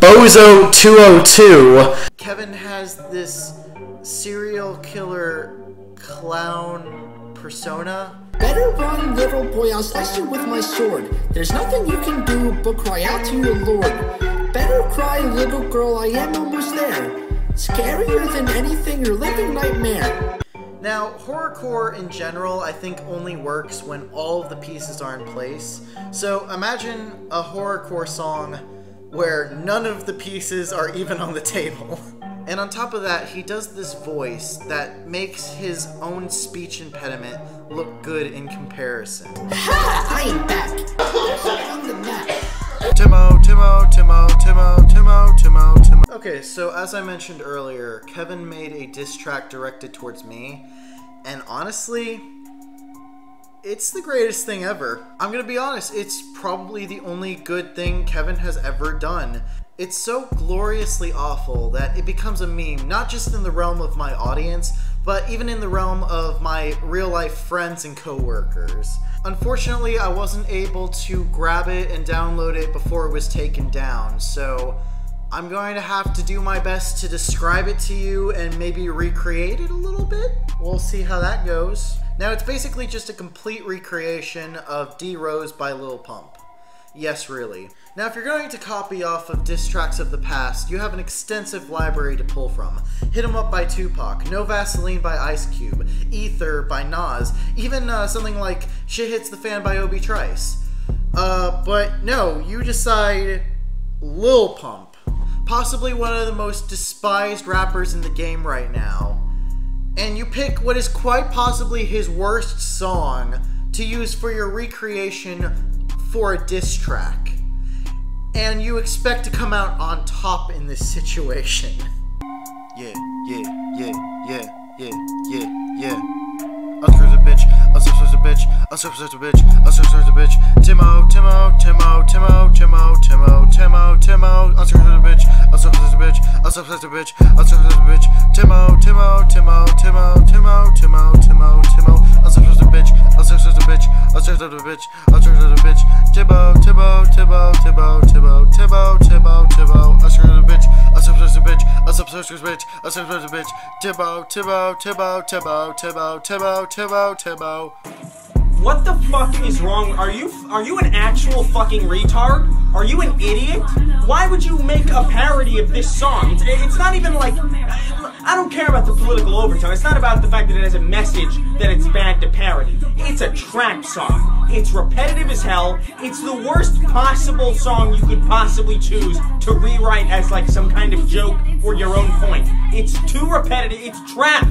Bozo 202, Kevin has this serial killer clown persona. Better run, little boy, I'll slice you with my sword. There's nothing you can do but cry out to your lord. Better cry, little girl, I am almost there. Scarier than anything, your living nightmare. Now, horrorcore in general, I think only works when all of the pieces are in place. So imagine a horrorcore song where none of the pieces are even on the table. And on top of that, he does this voice that makes his own speech impediment look good in comparison. Ha! I am back. On the map. Timo, Timo, Timo, Timo, Timo, Timo, Timo. Okay, so as I mentioned earlier, Kevin made a diss track directed towards me, and honestly, it's the greatest thing ever. I'm gonna be honest, it's probably the only good thing Kevin has ever done. It's so gloriously awful that it becomes a meme, not just in the realm of my audience, but even in the realm of my real-life friends and co-workers. Unfortunately, I wasn't able to grab it and download it before it was taken down, so I'm going to have to do my best to describe it to you and maybe recreate it a little bit. We'll see how that goes. Now, it's basically just a complete recreation of D-Rose by Lil Pump. Yes, really. Now, if you're going to copy off of diss tracks of the past, you have an extensive library to pull from. Hit 'Em Up by Tupac, No Vaseline by Ice Cube, Ether by Nas, even something like Shit Hits the Fan by Obi Trice. But no, you decide Lil Pump, possibly one of the most despised rappers in the game right now, and you pick what is quite possibly his worst song to use for your recreation for a diss track, and you expect to come out on top in this situation. Yeah. Usur's a bitch, Usur's a bitch, Usur's a bitch, Usur's a bitch. Timo, Timo, Timo, Timo, Timo, Timo, Timo, Timo, Usur's a bitch, Usur's a bitch, Usur's a bitch, Usur's a bitch. Timo, Timo, Timo, Timo, Timo, Timo, Timo, Timo, Usur's a bitch, Usur's a bitch, Usur's a bitch, Usur's a bitch. Tibbo, Tibbo, Tibbo, Tibbo, Tibbo, Tibbo, Tibbo, Tibbo, Usur's a bitch, Usur's a bitch, Usur's a bitch, Usur's a bitch. Tibbo, Tibbo, Tibbo, Tibbo, Tibbo, Tibbo, Tibbo, Tibbo. What the fuck is wrong? Are you an actual fucking retard? Are you an idiot? Why would you make a parody of this song? It's not even like... I don't care about the political overtone. It's not about the fact that it has a message that it's bad to parody. It's a trap song. It's repetitive as hell. It's the worst possible song you could possibly choose to rewrite as like some kind of joke or your own point. It's too repetitive. It's trap.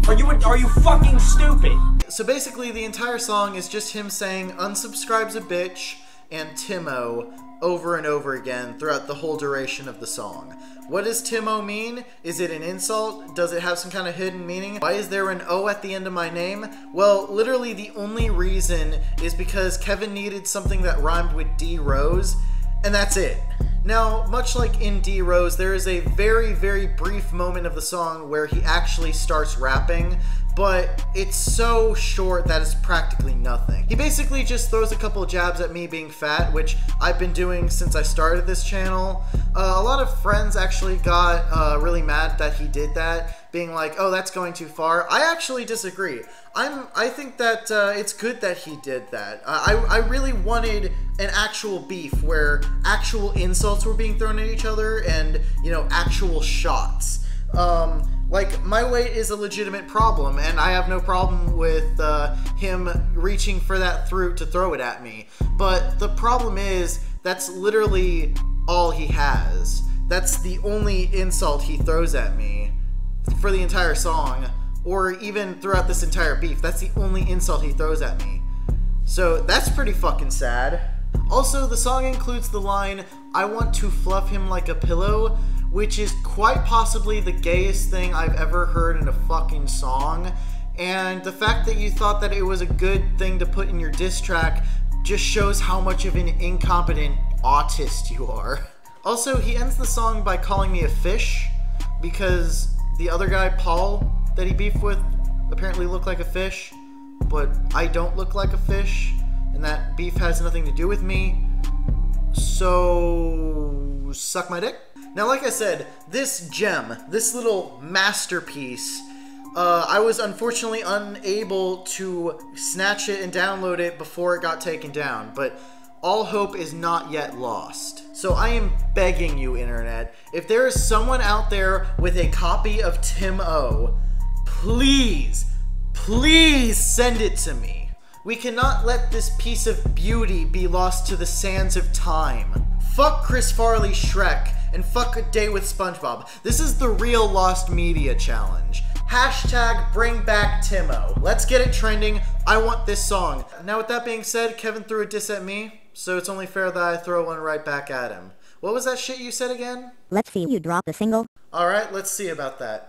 Are you fucking stupid? So basically the entire song is just him saying unsubscribe's a bitch and Timo over and over again throughout the whole duration of the song. What does Timo mean? Is it an insult? Does it have some kind of hidden meaning? Why is there an O at the end of my name? Well, literally the only reason is because Kevin needed something that rhymed with D Rose, and that's it. Now, much like in D Rose, there is a very, very brief moment of the song where he actually starts rapping, but it's so short that it's practically nothing. He basically just throws a couple jabs at me being fat, which I've been doing since I started this channel. A lot of friends actually got really mad that he did that, being like, oh, that's going too far. I actually disagree. I think that it's good that he did that. I really wanted an actual beef where actual insults were being thrown at each other and, you know, actual shots. Like, my weight is a legitimate problem, and I have no problem with him reaching for that fruit to throw it at me. But the problem is, that's literally all he has. That's the only insult he throws at me for the entire song, or even throughout this entire beef. That's the only insult he throws at me. So that's pretty fucking sad. Also, the song includes the line, "I want to fluff him like a pillow," which is quite possibly the gayest thing I've ever heard in a fucking song. And the fact that you thought that it was a good thing to put in your diss track just shows how much of an incompetent autist you are. Also, he ends the song by calling me a fish, because the other guy, Paul, that he beefed with, apparently looked like a fish, but I don't look like a fish, and that beef has nothing to do with me. So, suck my dick? Now, like I said, this gem, this little masterpiece, I was unfortunately unable to snatch it and download it before it got taken down, but all hope is not yet lost. So I am begging you, internet, if there is someone out there with a copy of Timo, please, please send it to me. We cannot let this piece of beauty be lost to the sands of time. Fuck Chris Farley's Shrek, and fuck A Day with SpongeBob. This is the real lost media challenge. Hashtag bring back Timo. Let's get it trending. I want this song. Now with that being said, Kevin threw a diss at me, so it's only fair that I throw one right back at him. What was that shit you said again? Let's see you drop a single. Alright, let's see about that.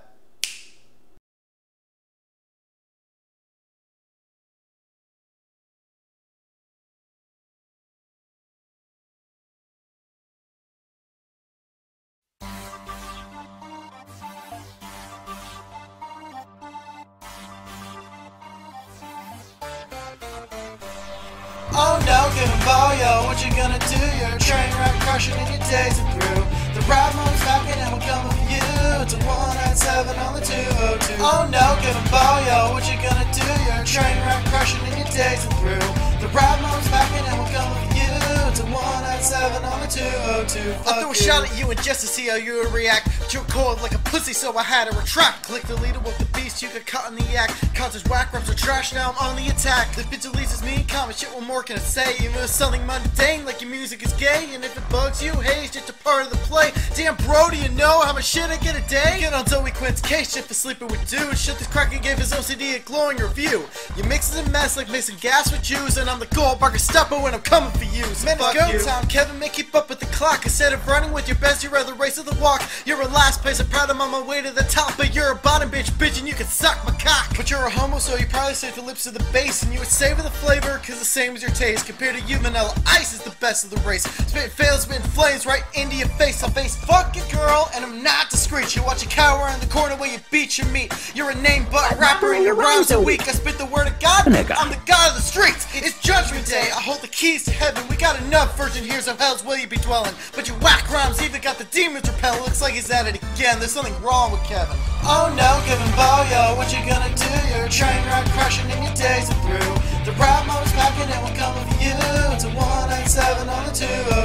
Oh no, give him ball, yo, what you gonna do? You're a train wreck crushing and your days are through. The ride mode's knocking and we're coming for you. It's a 197 on the 202. Oh no, give him ball, yo, what you gonna do? You're a train wreck crushing and your days are through. The ride mode's knocking and we're coming for you. It's a 197 on the 202. I threw a shot at you and just to see how you would react. But you're cold like a pussy, so I had to retract. Click the leader with the beast, you got caught in the act. Concerts whack, raps are trash, now I'm on the attack. The bitch releases me, comment shit, what more can I say? Even if it's something mundane, like your music is gay. And if it bugs you, hey, it's just a part of the play. Damn bro, do you know how much shit I get a day? Get on Zoe Quinn's case, shit for sleeping with dudes. Shit, this cracker gave his OCD a glowing review. You mix it a mess like mixing gas with Jews. And I'm the Goldberg Gestapo and I'm coming for you. So man, it's go time, Kevin, may keep up with the clock. Instead of running with your best, you'd rather race to the walk. You're in last place, I'm proud I'm on my way to the top. But you're a bottom bitch, and you can suck my cock. But you're a homo, so you probably save the lips to the bass. And you would savor the flavor, cause the same as your taste. Compared to you, Vanilla Ice is the best of the race. Spitting fails, spitting flames right into your face. I'll face fuck your girl, and I'm not discreet. You watch a cower in the corner where you beat your meat. You're a name but rapper, and your rhymes are weak. I spit the word of God, I'm the god of the streets. It's Judgment Day, I hold the keys to heaven. We got enough virgin here's of hells will you be dwelling. But your whack rhymes even got the demons repel. Looks like he's at it again, there's something wrong with Kevin. Oh no, Kevin Ball, yo, what you gonna do? You're a train wreck crushing and your days are through. The rap mode's packing and we're coming for you. It's a 197 197 on the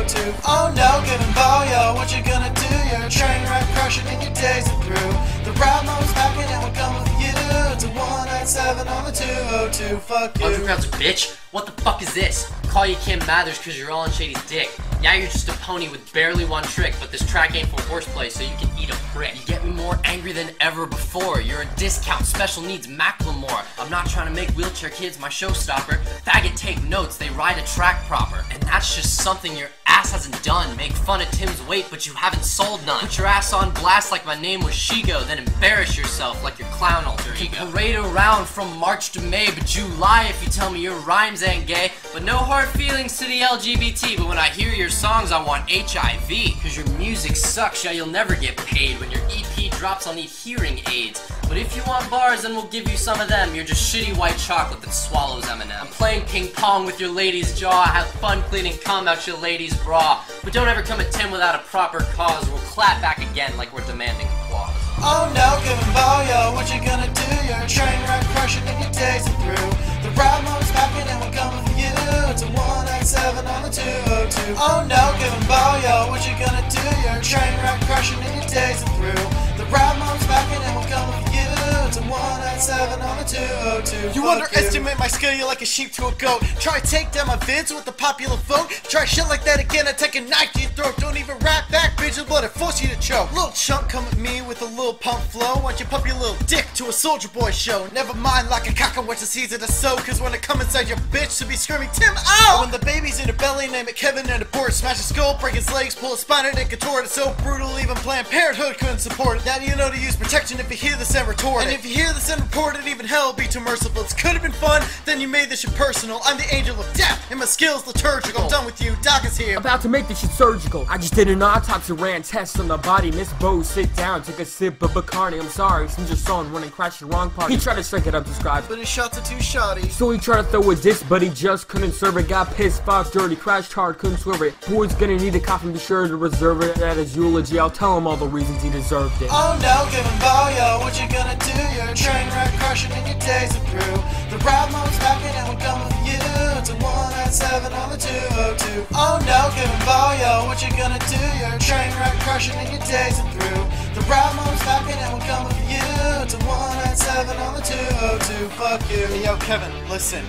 202. Oh no, Kevin Boyo, what you gonna do? You're a train wreck crushing and your days are through. The rap mode's packing and we're coming for you. It's a 197 on the 202. Fuck you. Underground's a bitch? What the fuck is this? Call you Kim Mathers cause you're all on Shady's dick. Yeah, you're just a pony with barely one trick, but this track ain't for horseplay, so you can eat a prick. You get me more angry than ever before. You're a discount, special needs Macklemore. I'm not trying to make wheelchair kids my showstopper. Faggot, take notes, they ride a track proper. And that's just something your ass hasn't done. Make fun of Tim's weight, but you haven't sold none. Put your ass on blast like my name was Shigo, then embarrass yourself like your clown alter ego. You parade around from March to May, but you lie if you tell me your rhymes ain't gay. But no hard feelings to the LGBT, but when I hear your songs I want HIV. Cause your music sucks, yeah, you'll never get paid. When your EP drops I'll need hearing aids. But if you want bars then we'll give you some of them. You're just shitty white chocolate that swallows M&M. I'm playing ping pong with your lady's jaw. I have fun cleaning cum out your lady's bra. But don't ever come at Tim without a proper cause. We'll clap back again like we're demanding applause. Oh no, Kevin Boyo, what you gonna do? You're a train wreck crushing and your days are through. The rap mode's packing and we're coming for you. It's a 197 on the 202. Oh no, Kevin Boyo, what you gonna do? You're a train wreck crushing and your days are through. The rap mode's packing and we're coming for you. It's a 197 on the 202. You underestimate my skill, you're like a sheep to a goat. Try to take down my vids with the popular vote. Try shit like that again, I take a knife to your throat. Don't even rap back, bitch, blood, I force you to choke. Little chunk come at me with a little pump flow. Why don't you pump your little dick to a Soldier Boy show? Never mind like a cock, what's the season to sow. Cause when I come inside your bitch, to be screaming Tim out. When the baby's in her belly, name it Kevin and abort. Smash his skull, break his legs, pull his spine and contort. It's so brutal, even Planned Parenthood couldn't support it. Now you know to use protection if you hear this and retort it. And if you hear this and report it, even hell be too merciful. It could have been fun, then you made this shit personal. I'm the angel of death, and my skills liturgical. I'm done with you, Doc is here. About to make this shit surgical. I just did an autopsy, ran tests on the body. Miss Bo, sit down, take a sip of Bacardi. I'm sorry, since your son running crashed the wrong party. He tried to strike it up described, but his shots are too shoddy. So he tried to throw a disc, but he just couldn't serve it. Got pissed, fought dirty, crashed hard, couldn't swerve it. Boy's gonna need a coffin, be sure to reserve it at his eulogy. I'll tell him all the reasons he deserved it. Oh no, Kevin Boyo, what you gonna do? You're a train wreck crushing and your days are through. The rap mode's packing and we're coming for you. It's a 197 on the 202. Oh no, Kevin Boyo, what you gonna do? You're a train wreck crushing and your days are through. The rap mode's packing and we're coming for you. It's a 197 on the 202. Fuck you. Hey, yo, Kevin, listen.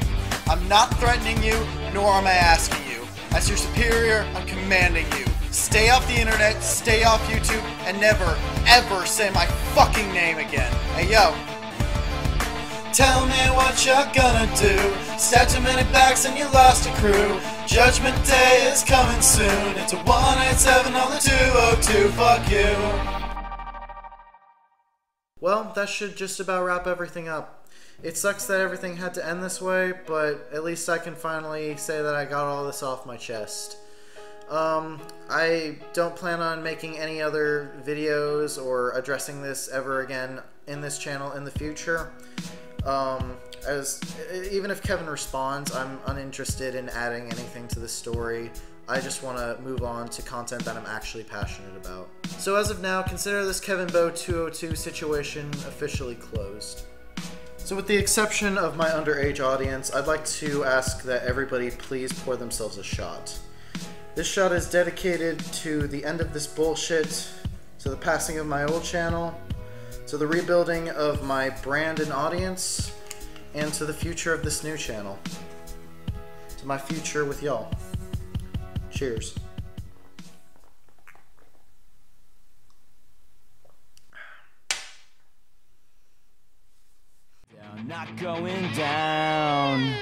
I'm not threatening you, nor am I asking you. As your superior, I'm commanding you. Stay off the internet, stay off YouTube, and never, ever say my fucking name again. Hey, yo. Tell me what you're gonna do. Stacked too many backs and you lost a crew. Judgment Day is coming soon. It's a 187 on the 202. Fuck you. Well, that should just about wrap everything up. It sucks that everything had to end this way, but at least I can finally say that I got all this off my chest. I don't plan on making any other videos or addressing this ever again in this channel in the future. Even if Kevin responds, I'm uninterested in adding anything to the story. I just want to move on to content that I'm actually passionate about. So as of now, consider this Kevin Bow 202 situation officially closed. So with the exception of my underage audience, I'd like to ask that everybody please pour themselves a shot. This shot is dedicated to the end of this bullshit, to the passing of my old channel, to the rebuilding of my brand and audience, and to the future of this new channel. To my future with y'all. Cheers. Not going down.